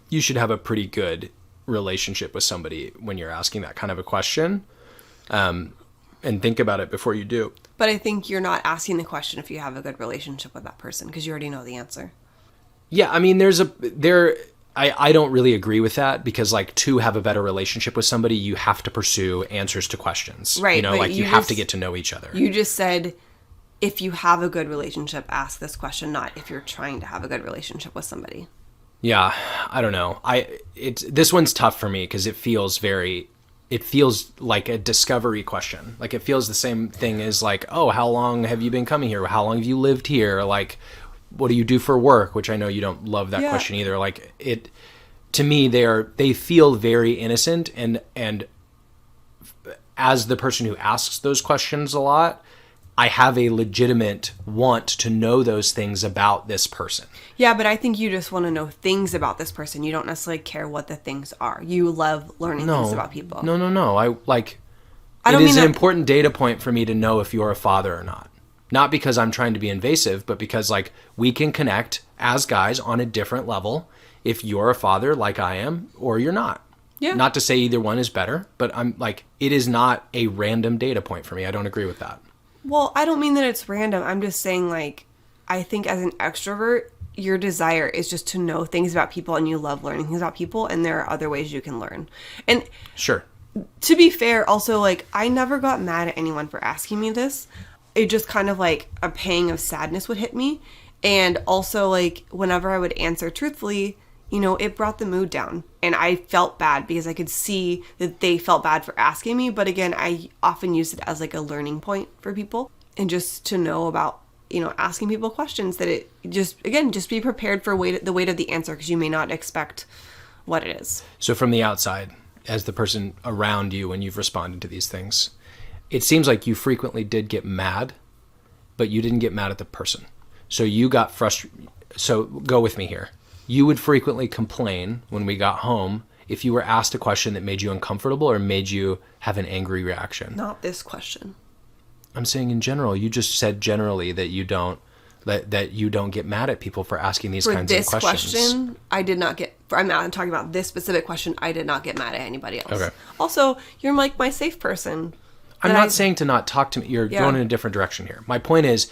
you should have a pretty good relationship with somebody when you're asking that kind of a question, and think about it before you do. But I think you're not asking the question if you have a good relationship with that person, because you already know the answer. Yeah, I mean, I don't really agree with that, because like to have a better relationship with somebody, you have to pursue answers to questions. Right. You know, like you have to get to know each other. You just said, if you have a good relationship, ask this question, not if you're trying to have a good relationship with somebody. Yeah, I don't know. This one's tough for me because it feels like a discovery question. Like it feels the same thing as like, oh, how long have you been coming here? How long have you lived here? Like, what do you do for work? Which I know you don't love that question either. Like it, to me, they feel very innocent, and as the person who asks those questions a lot, I have a legitimate want to know those things about this person. Yeah, but I think you just want to know things about this person. You don't necessarily care what the things are. You love learning things about people. No. It is an important data point for me to know if you're a father or not. Not because I'm trying to be invasive, but because like we can connect as guys on a different level if you're a father like I am or you're not. Yeah. Not to say either one is better, but I'm like, it is not a random data point for me. I don't agree with that. Well, I don't mean that it's random. I'm just saying, like, I think as an extrovert, your desire is just to know things about people, and you love learning things about people, and there are other ways you can learn. And sure. To be fair, also, like, I never got mad at anyone for asking me this. It just kind of, like, a pang of sadness would hit me. And also, like, whenever I would answer truthfully, you know, it brought the mood down. And I felt bad because I could see that they felt bad for asking me. But again, I often use it as like a learning point for people. And just to know about, you know, asking people questions, that it just be prepared for the weight of the answer, because you may not expect what it is. So from the outside, as the person around you when you've responded to these things, it seems like you frequently did get mad, but you didn't get mad at the person. So you got frustrated. So go with me here. You would frequently complain when we got home if you were asked a question that made you uncomfortable or made you have an angry reaction. Not this question. I'm saying in general. You just said generally that you don't get mad at people for asking these kinds of questions. For this question, I did not get... I'm not talking about this specific question. I did not get mad at anybody else. Okay. Also, you're like my safe person. I'm not saying to not talk to me. You're going in a different direction here. My point is,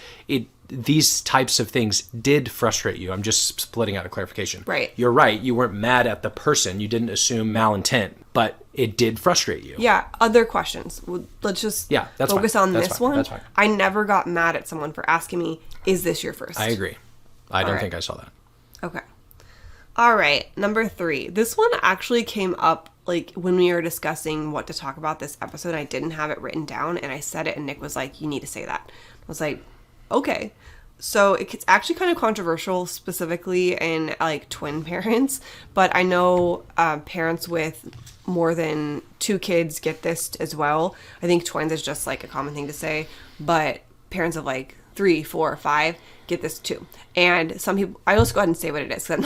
these types of things did frustrate you. I'm just splitting out a clarification. Right. You're right. You weren't mad at the person. You didn't assume malintent, but it did frustrate you. Yeah. Other questions. Let's just focus on this one. That's fine. I never got mad at someone for asking me, is this your first? I agree. I don't right. think I saw that. Okay. All right. Number 3. This one actually came up like when we were discussing what to talk about this episode. I didn't have it written down and I said it and Nick was like, you need to say that. I was like, okay. So it's actually kind of controversial, specifically in like twin parents, but I know parents with more than 2 kids get this as well. I think twins is just like a common thing to say, but parents of like 3, 4, 5 get this too. And some people, I just go ahead and say what it is because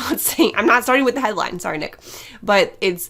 I'm not starting with the headline. Sorry, Nick, but it's,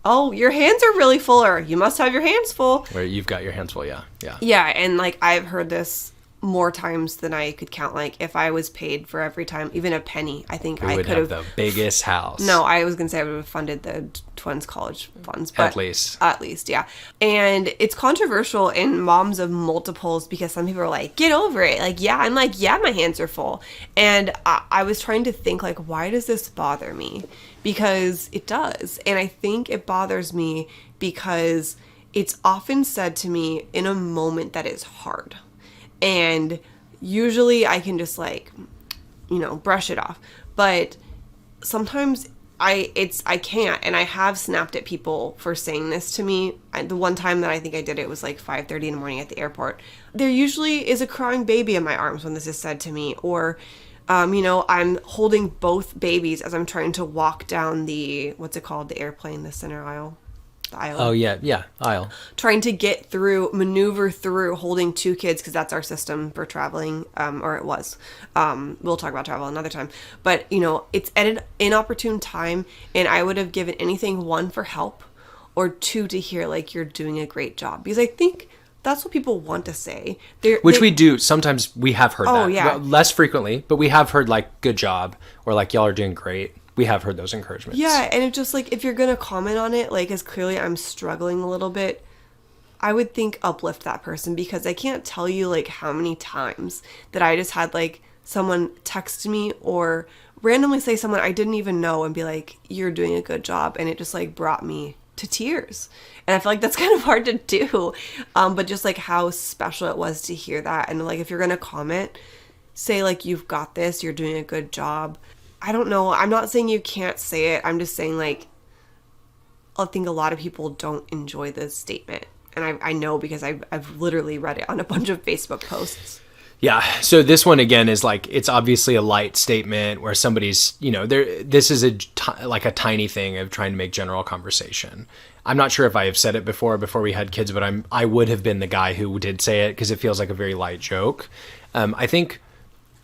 oh, your hands are really full, or you must have your hands full. Where you've got your hands full, yeah. Yeah, and like I've heard this more times than I could count. Like if I was paid for every time, even a penny, I think I would could have the biggest house. No, I was gonna say I would have funded the twins' college funds, but At least, yeah. And it's controversial in moms of multiples because some people are like, "Get over it." Like, yeah, I'm like, yeah, my hands are full, and I was trying to think like, why does this bother me? Because it does, and I think it bothers me because it's often said to me in a moment that is hard. And usually I can just like, brush it off. But sometimes I can't. And I have snapped at people for saying this to me. The one time that I think I did it was like 5:30 in the morning at the airport. There usually is a crying baby in my arms when this is said to me. Or, I'm holding both babies as I'm trying to walk down the, what's it called? The airplane, the center aisle. Aisle. Oh, yeah, aisle. Trying to maneuver through holding 2 kids because that's our system for traveling, or it was. We'll talk about travel another time. But, it's at an inopportune time, and I would have given anything, 1, for help, or 2, to hear, like, you're doing a great job. Because I think that's what people want to say. We do. Sometimes we have heard that. Oh, yeah. Well, less frequently, but we have heard, like, good job, or, like, y'all are doing great. We have heard those encouragements. Yeah, and it's just like, if you're going to comment on it, like, as clearly I'm struggling a little bit, I would think uplift that person, because I can't tell you, like, how many times that I just had, like, someone text me or randomly say someone I didn't even know and be like, you're doing a good job, and it just, like, brought me to tears. And I feel like that's kind of hard to do, but just, like, how special it was to hear that. And, like, if you're going to comment, say, like, you've got this, you're doing a good job. I don't know. I'm not saying you can't say it. I'm just saying, like, I think a lot of people don't enjoy this statement. And I know because I've literally read it on a bunch of Facebook posts. Yeah. So this one, again, is like, it's obviously a light statement where somebody's, this is like a tiny thing of trying to make general conversation. I'm not sure if I have said it before we had kids, but I would have been the guy who did say it because it feels like a very light joke. I think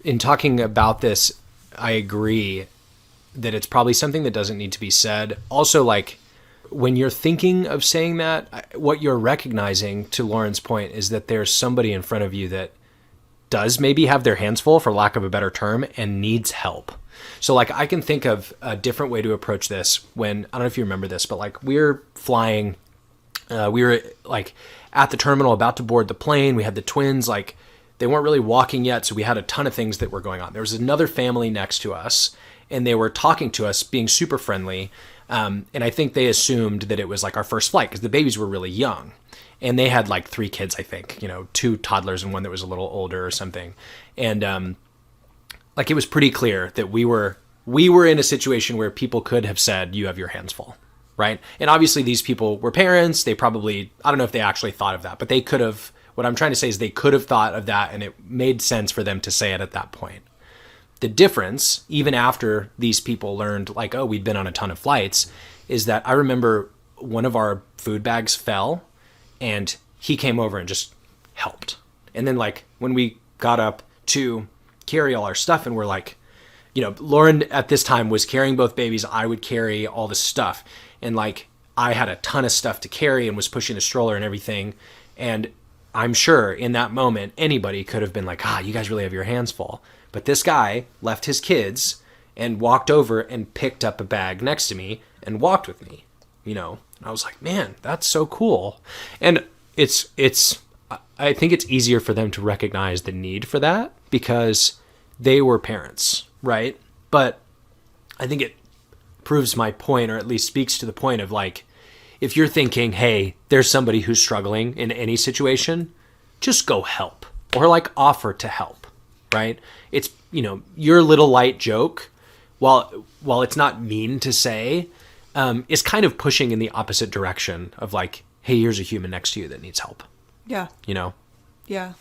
in talking about this, I agree that it's probably something that doesn't need to be said. Also, like, when you're thinking of saying that, what you're recognizing, to Lauren's point, is that there's somebody in front of you that does maybe have their hands full, for lack of a better term, and needs help. So, like, I can think of a different way to approach this when, I don't know if you remember this, but, like, we're flying, we were, like, at the terminal about to board the plane. We had the twins, like, they weren't really walking yet, so we had a ton of things that were going on. There was another family next to us, and they were talking to us, being super friendly, and I think they assumed that it was, like, our first flight, because the babies were really young. And they had, like, 3 kids, I think, 2 toddlers and one that was a little older or something. And, like, it was pretty clear that we were in a situation where people could have said, you have your hands full, right? And obviously these people were parents. They probably, I don't know if they actually thought of that, but they could have. What I'm trying to say is they could have thought of that, and it made sense for them to say it at that point. The difference, even after these people learned, like, oh, we'd been on a ton of flights, is that I remember one of our food bags fell, and he came over and just helped. And then, like, when we got up to carry all our stuff, and we're like, Lauren at this time was carrying both babies. I would carry all the stuff. And, like, I had a ton of stuff to carry and was pushing the stroller and everything. And I'm sure in that moment, anybody could have been like, you guys really have your hands full. But this guy left his kids and walked over and picked up a bag next to me and walked with me, And I was like, man, that's so cool. And I think it's easier for them to recognize the need for that because they were parents, right? But I think it proves my point, or at least speaks to the point of, like, if you're thinking, hey, there's somebody who's struggling in any situation, just go help, or, like, offer to help, right? It's your little light joke, while it's not mean to say, is kind of pushing in the opposite direction of like, hey, here's a human next to you that needs help. Yeah. Yeah. Yeah.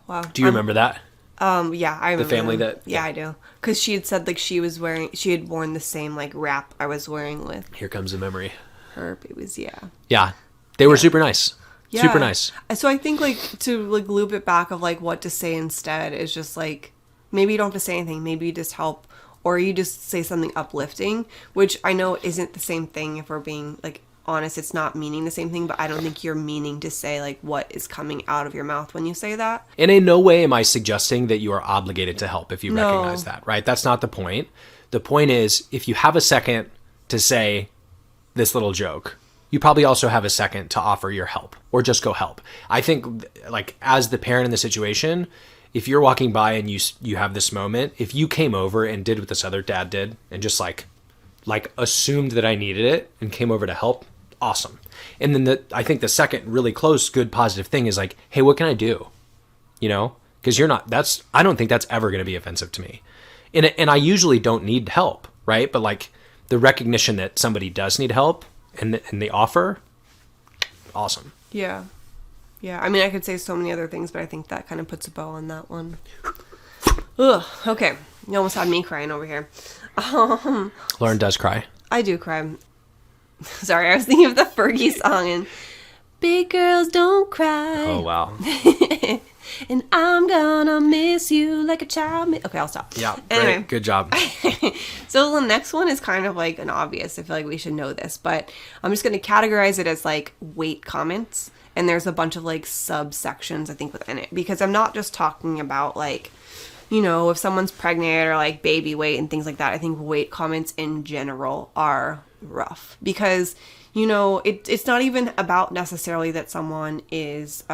Wow. Do you remember that? Yeah, I remember The family them. that... Yeah, I do. Because she had said, like, she had worn the same, like, wrap I was wearing with Here comes the memory. her. It was, yeah. Yeah. They were super nice. Yeah. Super nice. So I think, like, to, like, loop it back of, like, what to say instead is just, like, maybe you don't have to say anything. Maybe you just help. Or you just say something uplifting, which I know isn't the same thing if we're being, like, honest. It's not meaning the same thing, but I don't think you're meaning to say, like, what is coming out of your mouth when you say that. And in no way am I suggesting that you are obligated to help if you No. recognize that, right? That's not the point. The point is, if you have a second to say this little joke, you probably also have a second to offer your help or just go help. I think, like, as the parent in the situation, if you're walking by and you have this moment, if you came over and did what this other dad did and just like assumed that I needed it and came over to help, awesome. And then I think the second really close, good, positive thing is like, hey, what can I do? Because I don't think that's ever going to be offensive to me. And I usually don't need help, right? But like the recognition that somebody does need help and the offer, awesome. Yeah. Yeah. I mean, I could say so many other things, but I think that kind of puts a bow on that one. Ugh. Okay. You almost had me crying over here. Lauren does cry. I do cry. Sorry, I was thinking of the Fergie song and big girls don't cry. Oh, wow. And I'm gonna miss you like a child. Okay, I'll stop. Yeah, Anyway. great. Good job. So the next one is kind of like an obvious. I feel like we should know this, but I'm just going to categorize it as like weight comments. And there's a bunch of like subsections, I think, within it. Because I'm not just talking about like, if someone's pregnant or like baby weight and things like that. I think weight comments in general are rough. Because, it's not even about necessarily that someone is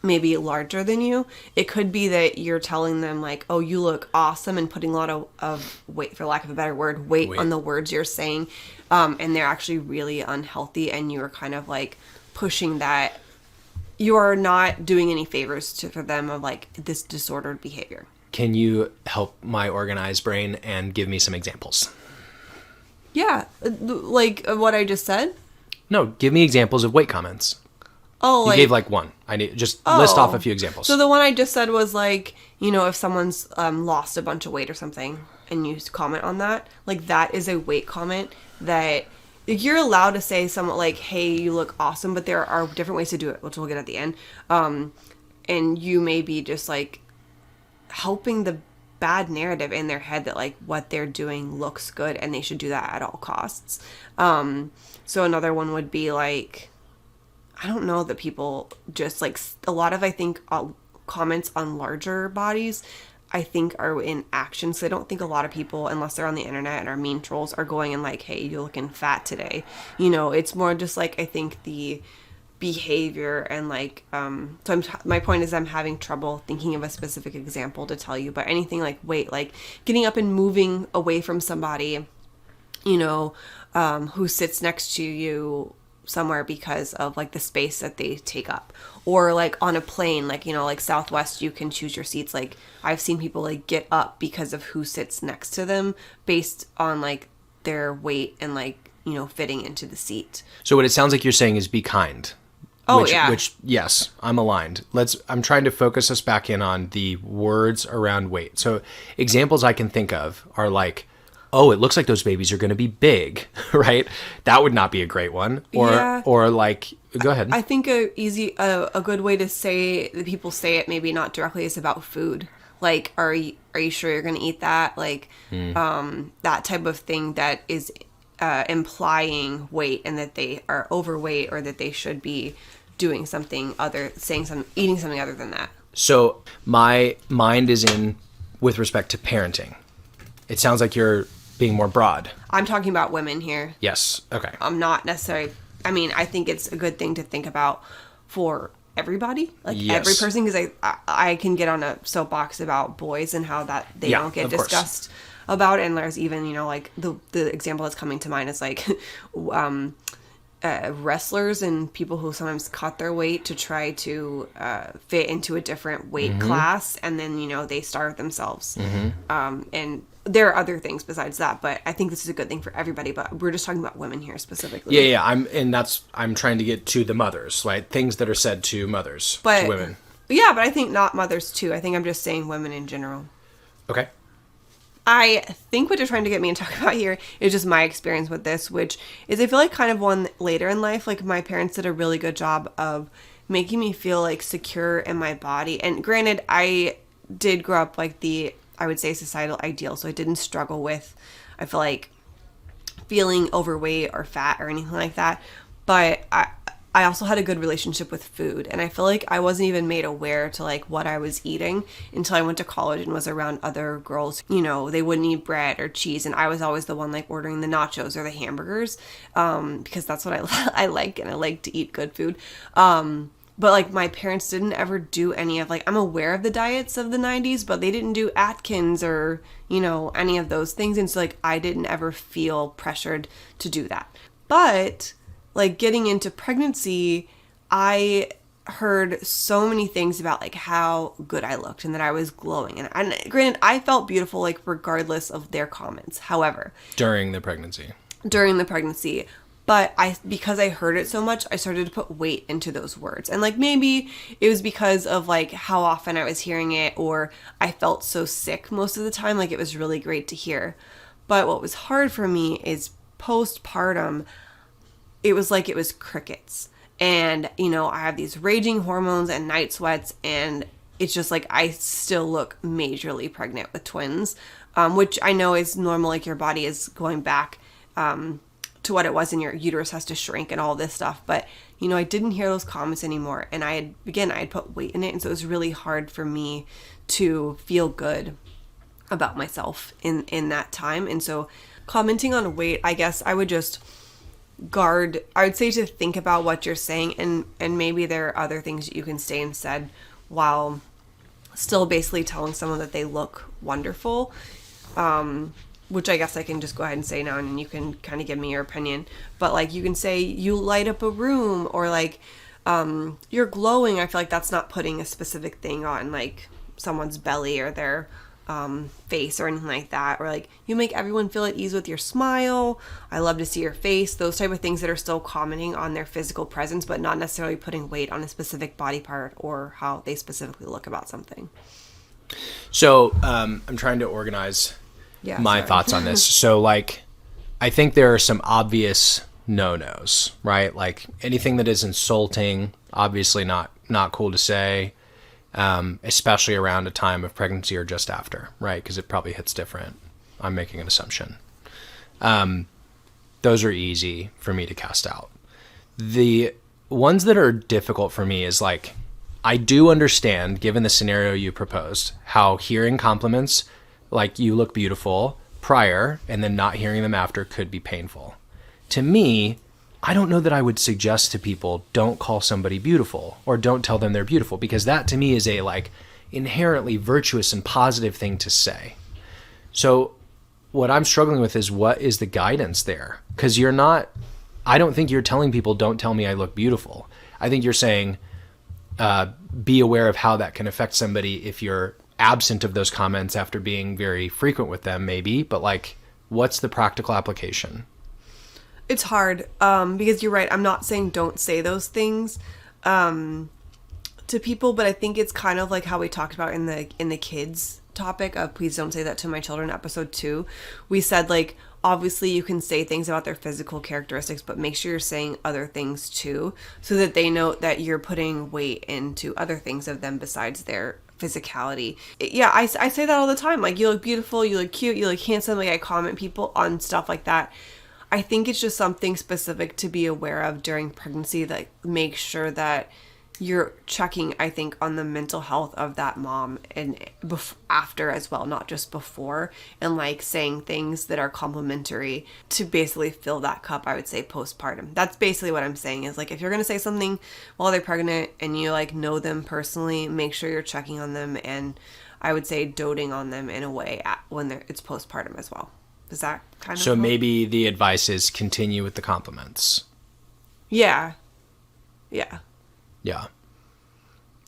maybe larger than you. It could be that you're telling them like, oh, you look awesome, and putting a lot of weight, for lack of a better word, weight on the words you're saying. And they're actually really unhealthy, and you're kind of like pushing that. You're not doing any favors for them of like this disordered behavior. Can you help my organized brain and give me some examples? Yeah. Like what I just said? No, give me examples of weight comments. Oh, You gave like one. I need just list off a few examples. So the one I just said was like, if someone's lost a bunch of weight or something and you comment on that, like that is a weight comment that you're allowed to say somewhat like, hey, you look awesome, but there are different ways to do it, which we'll get at the end. And you may be just like helping the bad narrative in their head that like what they're doing looks good and they should do that at all costs. So another one would be like, I don't know that people just like a lot of, I think, comments on larger bodies, I think are in action. So I don't think a lot of people, unless they're on the internet and are mean trolls, are going and like, hey, you're looking fat today. It's more just like, I think the behavior and like, so my point is I'm having trouble thinking of a specific example to tell you, but anything like weight, like getting up and moving away from somebody, who sits next to you somewhere because of like the space that they take up, or like on a plane, like like Southwest, you can choose your seats. Like I've seen people like get up because of who sits next to them based on like their weight and like fitting into the seat. So what it sounds like you're saying is be kind. Which yes, I'm aligned. I'm trying to focus us back in on the words around weight. So examples I can think of are like, oh, it looks like those babies are going to be big, right? That would not be a great one. Or like, go ahead. I think a good way to say that people say it, maybe not directly, is about food. Like, are you sure you're going to eat that? Like, that type of thing that is implying weight and that they are overweight or that they should be doing something other, eating something other than that. So my mind is in with respect to parenting. It sounds like you're being more broad. I'm talking about women here. Yes. Okay. I'm not necessarily, I think it's a good thing to think about for everybody, like every person, because I can get on a soapbox about boys and how that they don't get discussed about it. And there's even, like the example that's coming to mind is like, wrestlers and people who sometimes cut their weight to try to fit into a different weight class, and then they starve themselves. And there are other things besides that, but I think this is a good thing for everybody. But we're just talking about women here specifically. Yeah. I'm trying to get to the mothers, right? Things that are said to mothers, but to women. Yeah, but I think not mothers too. I think I'm just saying women in general. Okay. I think what you're trying to get me to talk about here is just my experience with this, which is I feel like kind of one later in life. Like my parents did a really good job of making me feel like secure in my body. And granted, I did grow up like I would say societal ideal. So I didn't struggle with, I feel like, feeling overweight or fat or anything like that. But I also had a good relationship with food, and I feel like I wasn't even made aware to like what I was eating until I went to college and was around other girls. They wouldn't eat bread or cheese, and I was always the one like ordering the nachos or the hamburgers, because that's what I like, and I like to eat good food. But like my parents didn't ever do any of like, I'm aware of the diets of the 90s, but they didn't do Atkins or any of those things, and so like I didn't ever feel pressured to do that. But like getting into pregnancy, I heard so many things about like how good I looked and that I was glowing. And granted, I felt beautiful like regardless of their comments. However, During the pregnancy. But because I heard it so much, I started to put weight into those words. And like maybe it was because of like how often I was hearing it, or I felt so sick most of the time. Like it was really great to hear. But what was hard for me is postpartum, it was like it was crickets. And, I have these raging hormones and night sweats, and it's just like I still look majorly pregnant with twins, which I know is normal. Like your body is going back to what it was, and your uterus has to shrink and all this stuff. But, I didn't hear those comments anymore. And I had put weight in it. And so it was really hard for me to feel good about myself in that time. And so commenting on weight, I guess I would just I would say to think about what you're saying, and maybe there are other things that you can say instead while still basically telling someone that they look wonderful, which I guess I can just go ahead and say now, and you can kind of give me your opinion. But like you can say you light up a room, or like you're glowing. I feel like that's not putting a specific thing on like someone's belly or their face or anything like that, or like you make everyone feel at ease with your smile. I love to see your face. Those type of things that are still commenting on their physical presence, but not necessarily putting weight on a specific body part or how they specifically look about something. So I'm trying to organize my thoughts on this. So like, I think there are some obvious no-nos, right? Like anything that is insulting, obviously not cool to say. Especially around a time of pregnancy or just after, right? Because it probably hits different. I'm making an assumption. Those are easy for me to cast out. The ones that are difficult for me is like, I do understand, given the scenario you proposed, how hearing compliments like you look beautiful prior and then not hearing them after could be painful. To me, I don't know that I would suggest to people, don't call somebody beautiful or don't tell them they're beautiful, because that to me is a like inherently virtuous and positive thing to say. So what I'm struggling with is, what is the guidance there? Because I don't think you're telling people, don't tell me I look beautiful. I think you're saying, be aware of how that can affect somebody if you're absent of those comments after being very frequent with them, maybe. But like, what's the practical application? It's hard, because you're right. I'm not saying don't say those things to people, but I think it's kind of like how we talked about in the kids topic of please don't say that to my children, episode 2. We said like, obviously you can say things about their physical characteristics, but make sure you're saying other things too, so that they know that you're putting weight into other things of them besides their physicality. Yeah, I say that all the time. Like, you look beautiful, you look cute, you look handsome. Like, I comment people on stuff like that. I think it's just something specific to be aware of during pregnancy, that make sure that you're checking, I think, on the mental health of that mom and after as well, not just before, and like saying things that are complimentary to basically fill that cup, I would say, postpartum. That's basically what I'm saying, is like, if you're going to say something while they're pregnant and you like know them personally, make sure you're checking on them, and I would say doting on them in a way when it's postpartum as well. Is that kind of so? Maybe the advice is continue with the compliments. Yeah. Yeah. Yeah.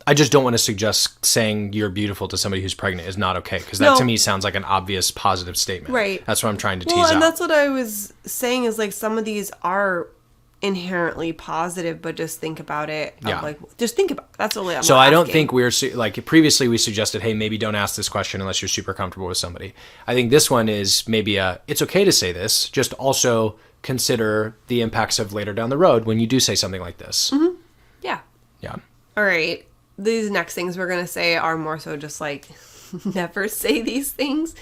I just don't want to suggest saying you're beautiful to somebody who's pregnant is not okay, because that to me sounds like an obvious positive statement. Right. That's what I'm trying to tease Well, out. and that's what I was saying is like some of these are inherently positive, but just think about it. Yeah. Like, just think about it. That's what I'm So I don't asking. think we're like previously we suggested, hey, maybe don't ask this question unless you're super comfortable with somebody. I think this one is maybe it's okay to say this, just also consider the impacts of later down the road when you do say something like this. Mm-hmm. Yeah. Yeah. All right. These next things we're going to say are more so just like never say these things.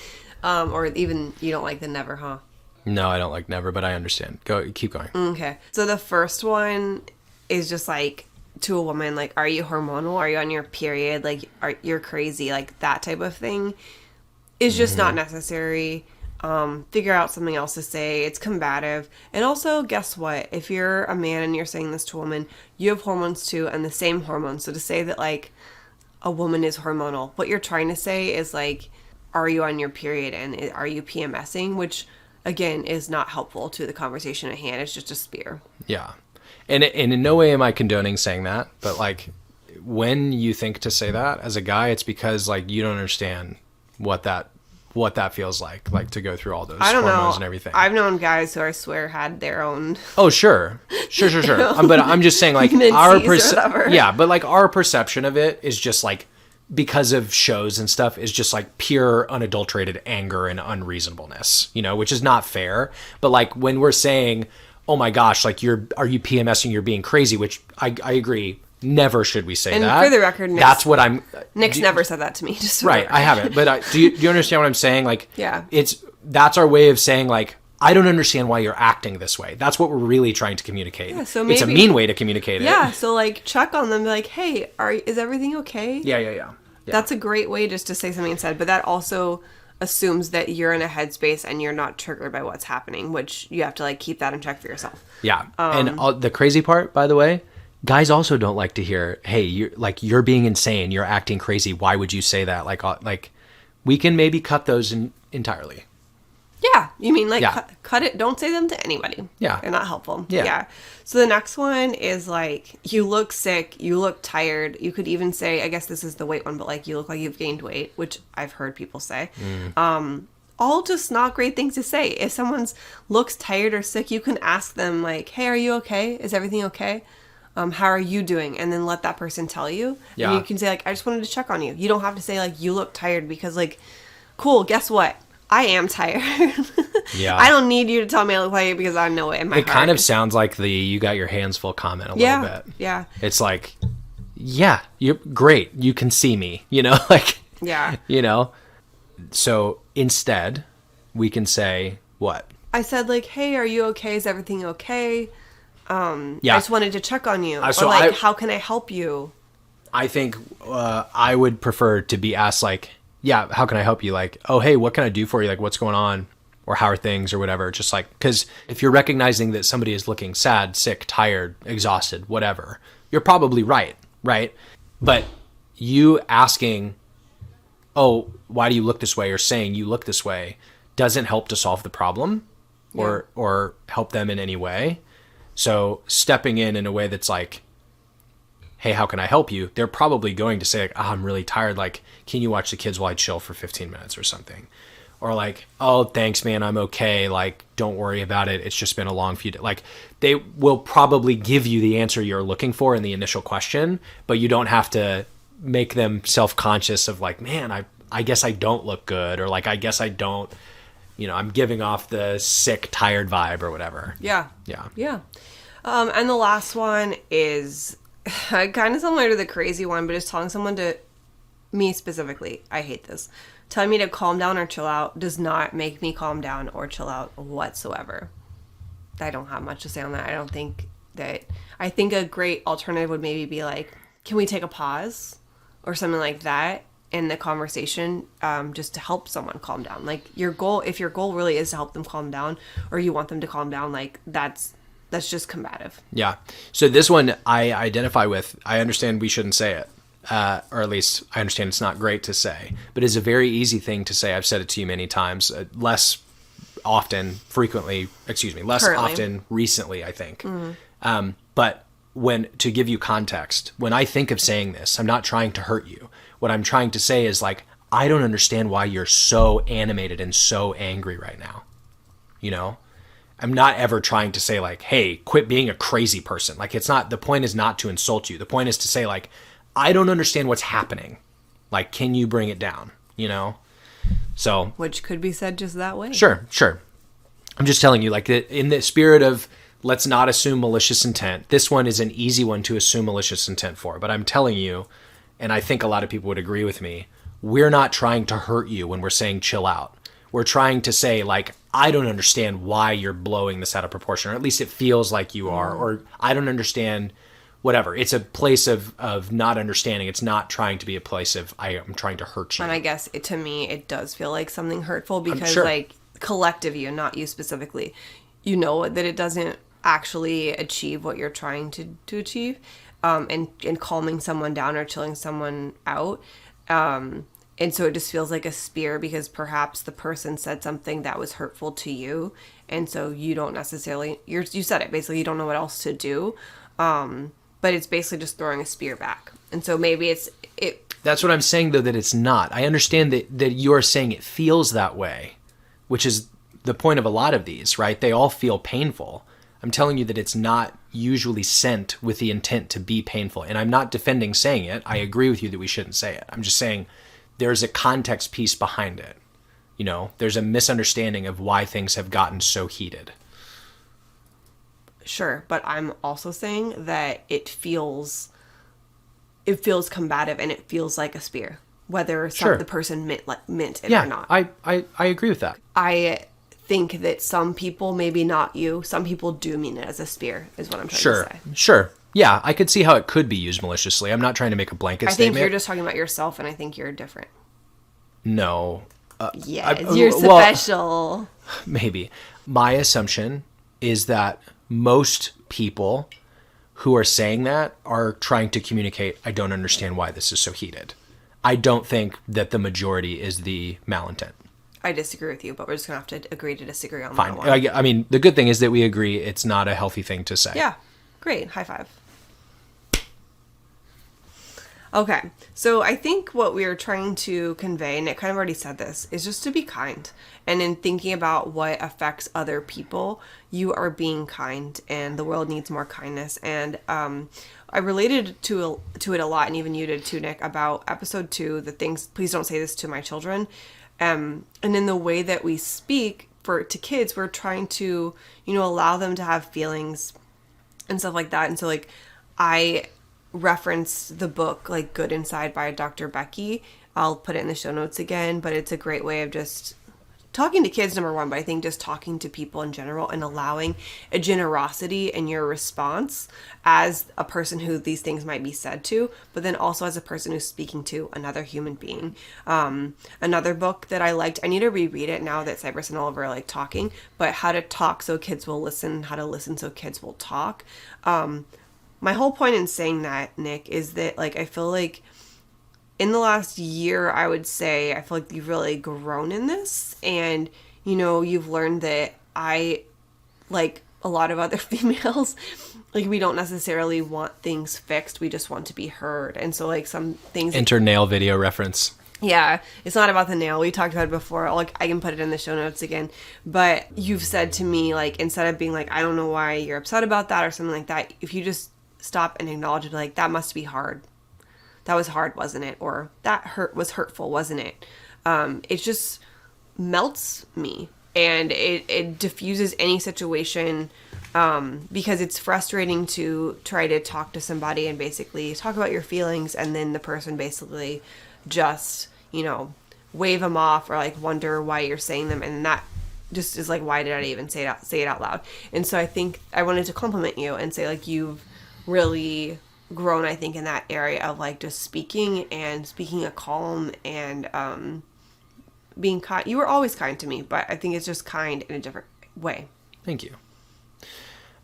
Or even you don't like the never, huh? No, I don't like never, but I understand. Keep going. Okay. So the first one is just like to a woman, like, are you hormonal? Are you on your period? Like, you're crazy? Like that type of thing is just not necessary. Figure out something else to say. It's combative. And also, guess what? If you're a man and you're saying this to a woman, you have hormones too, and the same hormones. So to say that like a woman is hormonal, what you're trying to say is like, are you on your period and are you PMSing? Which again is not helpful to the conversation at hand. It's just a spear. Yeah. And in no way am I condoning saying that, but like when you think to say that as a guy, it's because like you don't understand what that feels like to go through all those hormones and everything. I've known guys who I swear had their own. Oh, sure. But I'm just saying like but like our perception of it is just like, because of shows and stuff, is just like pure unadulterated anger and unreasonableness, which is not fair. But like when we're saying, oh my gosh, like are you PMSing, you're being crazy, which I agree. Never should we say that. And for the record, that's what I'm. Nick's never said that to me. Just right, I haven't. But do you understand what I'm saying? Like, yeah, that's our way of saying like, I don't understand why you're acting this way. That's what we're really trying to communicate. Yeah, so maybe, it's a mean way to communicate it. Yeah, so like check on them, be like, hey, is everything okay? Yeah. That's a great way just to say something instead. But that also assumes that you're in a headspace and you're not triggered by what's happening, which you have to like keep that in check for yourself. Yeah, and the crazy part, by the way. Guys also don't like to hear, hey, you're being insane, you're acting crazy, why would you say that? Like we can maybe cut those entirely. Yeah, you mean like cut it, don't say them to anybody. Yeah. They're not helpful. Yeah. So the next one is like, you look sick, you look tired. You could even say, I guess this is the weight one, but like you look like you've gained weight, which I've heard people say. All just not great things to say. If someone's looks tired or sick, you can ask them like, hey, are you okay? Is everything okay? How are you doing? And then let that person tell you. Yeah. And you can say like, I just wanted to check on you. You don't have to say like, you look tired, because like, cool, guess what? I am tired. Yeah. I don't need you to tell me I look like it, because I know it in my heart. It kind of sounds like the you got your hands full comment a little bit. Yeah. It's like, yeah, you're great. You can see me, like, yeah, So instead we can say what? I said like, hey, are you okay? Is everything okay? I just wanted to check on you. Or like, how can I help you? I think I would prefer to be asked like, yeah, how can I help you? Like, oh, hey, what can I do for you? Like, what's going on? Or how are things or whatever? Just like, because if you're recognizing that somebody is looking sad, sick, tired, exhausted, whatever, you're probably right? But you asking, oh, why do you look this way? Or saying you look this way doesn't help to solve the problem or help them in any way. So stepping in a way that's like, hey, how can I help you? They're probably going to say like, oh, I'm really tired. Like, can you watch the kids while I chill for 15 minutes or something? Or like, oh, thanks, man, I'm okay. Like, don't worry about it. It's just been a long few days. Like, they will probably give you the answer you're looking for in the initial question, but you don't have to make them self-conscious of like, man, I guess I don't look good. Or like, I guess I don't, I'm giving off the sick, tired vibe or whatever. Yeah. And the last one is kind of similar to the crazy one, but it's telling someone to, me specifically, I hate this. Telling me to calm down or chill out does not make me calm down or chill out whatsoever. I don't have much to say on that. I think a great alternative would maybe be like, can we take a pause or something like that in the conversation, just to help someone calm down. Like if your goal really is to help them calm down, or you want them to calm down, like that's just combative. Yeah. So this one I identify with. I understand we shouldn't say it. Or at least I understand it's not great to say, but it's a very easy thing to say. I've said it to you many times, less often recently, I think. But to give you context, when I think of saying this, I'm not trying to hurt you. What I'm trying to say is like, I don't understand why you're so animated and so angry right now. You know, I'm not ever trying to say like, hey, quit being a crazy person. Like, it's not, the point is not to insult you. The point is to say like, I don't understand what's happening. Like, can you bring it down? You know? So. Which could be said just that way. Sure. I'm just telling you, like, in the spirit of let's not assume malicious intent, this one is an easy one to assume malicious intent for. But I'm telling you, and I think a lot of people would agree with me, we're not trying to hurt you when we're saying chill out. We're trying to say, like, I don't understand why you're blowing this out of proportion, or at least it feels like you are, or I don't understand, whatever. It's a place of not understanding. It's not trying to be a place of I am trying to hurt you. And I guess to me, it does feel like something hurtful because, sure. like, collective you, not you specifically, you know that it doesn't actually achieve what you're trying to achieve, and calming someone down or chilling someone out. And so it just feels like a spear because perhaps the person said something that was hurtful to you. And so you don't necessarily, you said it, basically you don't know what else to do. But it's basically just throwing a spear back. And so maybe That's what I'm saying, though, that it's not. I understand that you're saying it feels that way, which is the point of a lot of these, right? They all feel painful. I'm telling you that it's not usually sent with the intent to be painful. And I'm not defending saying it. I agree with you that we shouldn't say it. I'm just saying there's a context piece behind it. You know, there's a misunderstanding of why things have gotten so heated. Sure, but I'm also saying that it feels combative and it feels like a spear, whether the person meant it or not. I agree with that. I think that some people, maybe not you, some people do mean it as a spear, is what I'm trying to say. Sure. Yeah, I could see how it could be used maliciously. I'm not trying to make a blanket statement. I think you're just talking about yourself, and I think you're different. No. Yes, you're special. Well, maybe. My assumption is that most people who are saying that are trying to communicate, I don't understand why this is so heated. I don't think that the majority is the malintent. I disagree with you, but we're just going to have to agree to disagree on Fine. that one. I mean, the good thing is that we agree it's not a healthy thing to say. Yeah. Great. High five. Okay. So I think what we are trying to convey, and Nick kind of already said this, is just to be kind. And in thinking about what affects other people, you are being kind, and the world needs more kindness. And I related to it a lot, and even you did too, Nick, about episode 2, the things, please don't say this to my children. And in the way that we speak to kids, we're trying to, allow them to have feelings and stuff like that. And so, like, I referenced the book, like, Good Inside by Dr. Becky. I'll put it in the show notes again, but it's a great way of just talking to kids, number one, but I think just talking to people in general and allowing a generosity in your response as a person who these things might be said to, but then also as a person who's speaking to another human being. Another book that I liked, I need to reread it now that Cypress and Oliver are like talking, but How to Talk So Kids Will Listen, How to Listen So Kids Will Talk. My whole point in saying that, Nick, is that, like, I feel like in the last year, I would say, I feel like you've really grown in this. And, you've learned that I, like a lot of other females, like, we don't necessarily want things fixed. We just want to be heard. And so, like, some things... Enter nail video reference. Yeah, it's not about the nail. We talked about it before. Like, I can put it in the show notes again. But you've said to me, like, instead of being like, I don't know why you're upset about that or something like that, if you just stop and acknowledge it, like, that must be hard. That was hard, wasn't it? Or that was hurtful, wasn't it? It just melts me, and it diffuses any situation, because it's frustrating to try to talk to somebody and basically talk about your feelings, and then the person basically just, wave them off or, like, wonder why you're saying them, and that just is like, why did I even say it out loud? And so I think I wanted to compliment you and say, like, you've really grown, I think, in that area of, like, just speaking a calm and being kind. You were always kind to me, but I think it's just kind in a different way. Thank you.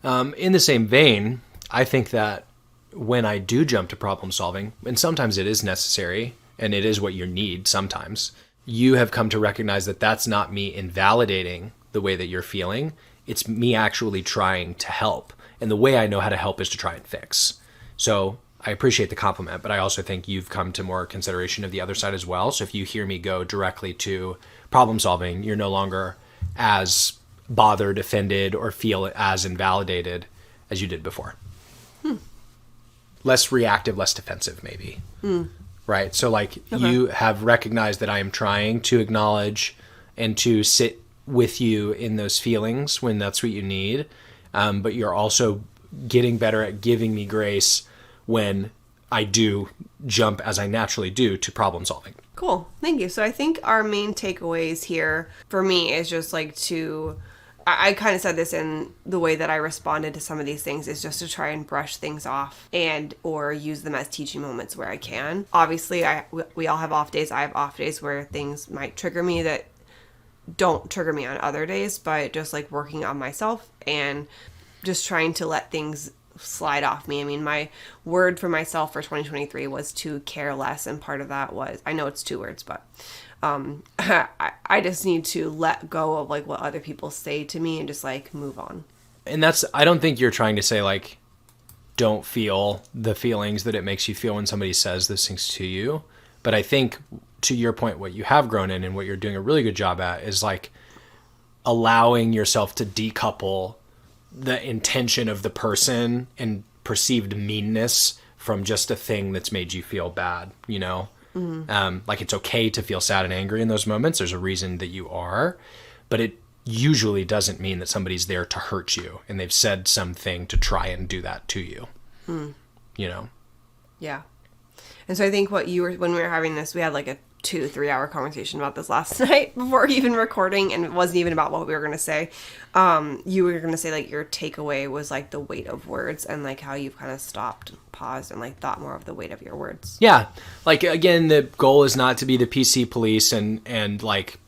In the same vein, I think that when I do jump to problem solving, and sometimes it is necessary and it is what you need sometimes, you have come to recognize that that's not me invalidating the way that you're feeling. It's me actually trying to help. And the way I know how to help is to try and fix. So I appreciate the compliment, but I also think you've come to more consideration of the other side as well. So if you hear me go directly to problem solving, you're no longer as bothered, offended, or feel as invalidated as you did before. Less reactive, less defensive, maybe. Right? So like you have recognized that I am trying to acknowledge and to sit with you in those feelings when that's what you need. But you're also getting better at giving me grace when I do jump, as I naturally do, to problem solving. Cool. Thank you. So I think our main takeaways here for me is just like I kind of said this in the way that I responded to some of these things, is just to try and brush things off and or use them as teaching moments where I can. Obviously, we all have off days. I have off days where things might trigger me that don't trigger me on other days, but just like working on myself and just trying to let things slide off me. I mean, my word for myself for 2023 was to care less, and part of that was, I know it's 2 words, but I just need to let go of like what other people say to me and just like move on. And I don't think you're trying to say like, don't feel the feelings that it makes you feel when somebody says those things to you. But I think, to your point, what you have grown in and what you're doing a really good job at is like allowing yourself to decouple the intention of the person and perceived meanness from just a thing that's made you feel bad, you know? Like it's okay to feel sad and angry in those moments. There's a reason that you are, but it usually doesn't mean that somebody's there to hurt you and they've said something to try and do that to you, you know? Yeah. And so I think when we were having this, we had like a 2-3 hour conversation about this last night before even recording, and it wasn't even about what we were going to say. You were going to say like your takeaway was like the weight of words, and like how you've kind of stopped, paused, and like thought more of the weight of your words. Yeah. Like, again, the goal is not to be the PC police and like,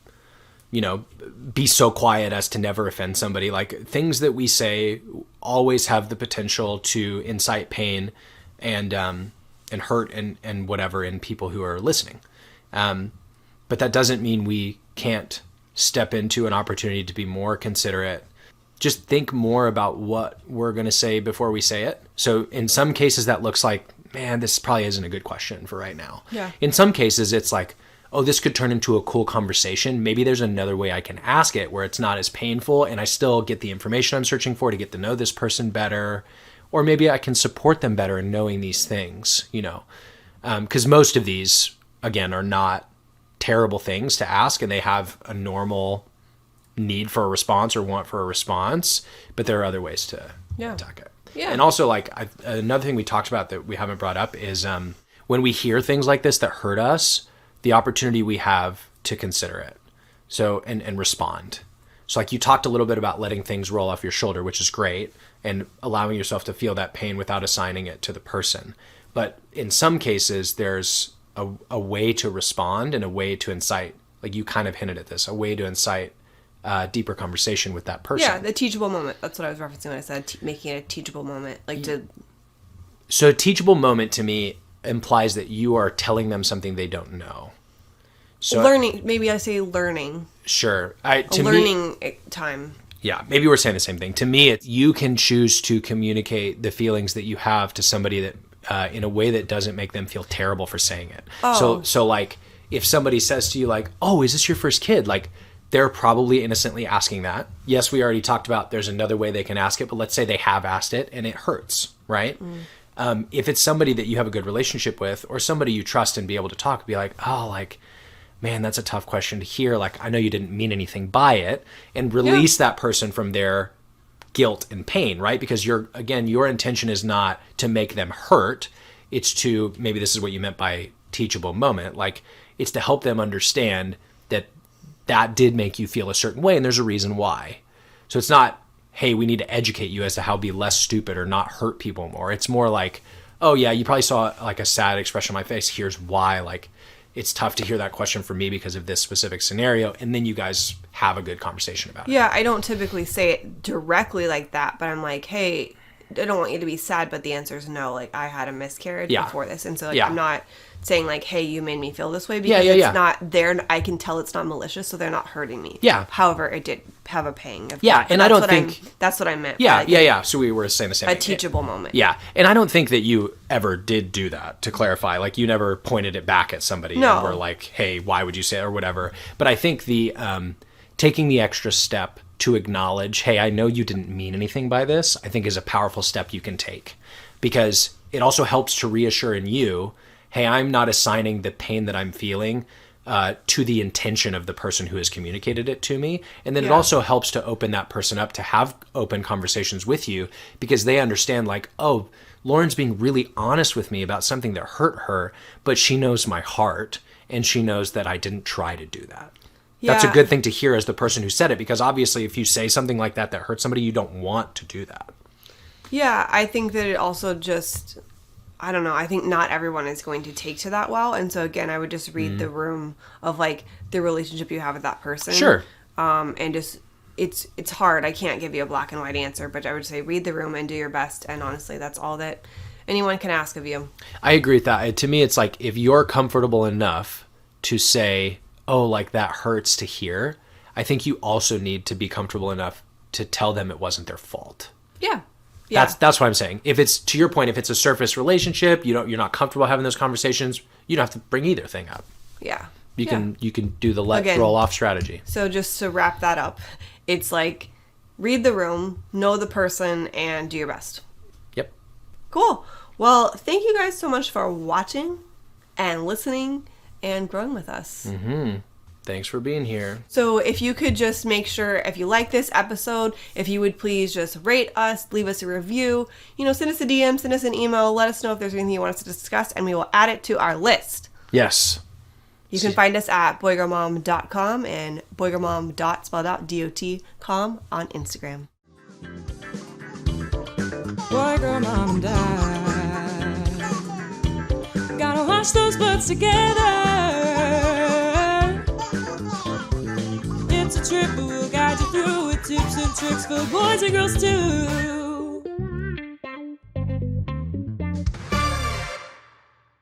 you know, be so quiet as to never offend somebody. Like, things that we say always have the potential to incite pain and hurt and whatever in people who are listening. But that doesn't mean we can't step into an opportunity to be more considerate. Just think more about what we're going to say before we say it. So in some cases that looks like, man, this probably isn't a good question for right now. Yeah. In some cases it's like, oh, this could turn into a cool conversation. Maybe there's another way I can ask it where it's not as painful and I still get the information I'm searching for to get to know this person better. Or maybe I can support them better in knowing these things, you know, because most of these, again, are not terrible things to ask, and they have a normal need for a response or want for a response, but there are other ways to attack it. Yeah. And also, like, another thing we talked about that we haven't brought up is when we hear things like this that hurt us, the opportunity we have to consider it. So, and respond. So like you talked a little bit about letting things roll off your shoulder, which is great, and allowing yourself to feel that pain without assigning it to the person. But in some cases, there's a way to respond and a way to incite, like you kind of hinted at this, a way to incite deeper conversation with that person. Yeah, the teachable moment. That's what I was referencing when I said making it a teachable moment. Like So a teachable moment to me implies that you are telling them something they don't know. So learning, maybe I say learning. Sure. Learning time. Yeah, maybe we're saying the same thing. To me, you can choose to communicate the feelings that you have to somebody that in a way that doesn't make them feel terrible for saying it. Oh. So like if somebody says to you like, oh, is this your first kid? Like they're probably innocently asking that. Yes, we already talked about there's another way they can ask it, but let's say they have asked it and it hurts, right? If it's somebody that you have a good relationship with or somebody you trust and be able to talk, be like, oh, like, man, that's a tough question to hear. Like, I know you didn't mean anything by it, and release that person from their guilt and pain, right? Because your intention is not to make them hurt. It's to, maybe this is what you meant by teachable moment. Like, it's to help them understand that did make you feel a certain way, and there's a reason why. So it's not, hey, we need to educate you as to how to be less stupid or not hurt people more. It's more like, oh yeah, you probably saw like a sad expression on my face. Here's why. Like, it's tough to hear that question from me because of this specific scenario. And then you guys have a good conversation about it. Yeah, I don't typically say it directly like that, but I'm like, hey, don't want you to be sad, but the answer is no. Like, I had a miscarriage Yeah. before this. And so, like, Yeah. I'm not saying, like, hey, you made me feel this way, because yeah. it's not there. I can tell it's not malicious, so they're not hurting me. Yeah. However, it did have a pang. Yeah, and I don't think... That's what I meant. Yeah, by, like, yeah. So we were saying the same A thing. teachable moment. Yeah, and I don't think that you ever did do that, to clarify. Like, you never pointed it back at somebody No. and were like, hey, why would you say it, or whatever. But I think the taking the extra step to acknowledge, hey, I know you didn't mean anything by this, I think is a powerful step you can take. Because it also helps to reassure in you, hey, I'm not assigning the pain that I'm feeling to the intention of the person who has communicated it to me. And then it also helps to open that person up to have open conversations with you, because they understand, like, oh, Lauren's being really honest with me about something that hurt her, but she knows my heart, and she knows that I didn't try to do that. That's a Yeah. good thing to hear as the person who said it, because obviously if you say something like that that hurts somebody, you don't want to do that. Yeah, I think that it also just, I don't know, I think not everyone is going to take to that well. And so, again, I would just read the room of, like, the relationship you have with that person. Sure. And just, it's hard. I can't give you a black and white answer, but I would say read the room and do your best. And honestly, that's all that anyone can ask of you. I agree with that. To me, it's like, if you're comfortable enough to say, oh, like, that hurts to hear, I think you also need to be comfortable enough to tell them it wasn't their fault. Yeah. Yeah. That's what I'm saying. If it's, to your point, if it's a surface relationship, you're not comfortable having those conversations, you don't have to bring either thing up. Yeah. You can do the let Again, roll off strategy. So just to wrap that up, it's like, read the room, know the person, and do your best. Yep. Cool. Well, thank you guys so much for watching and listening and growing with us. Thanks for being here. So if you could just make sure, if you like this episode, if you would please just rate us, leave us a review, send us a DM, send us an email, let us know if there's anything you want us to discuss, and we will add it to our list. Yes. You can find us at boygirlmom.com and boygirlmom. Spelled out .com on Instagram. Boy, girl, mom, and dad. Gotta wash those butts together. It's a trip, but we'll guide you through with tips and tricks for boys and girls too.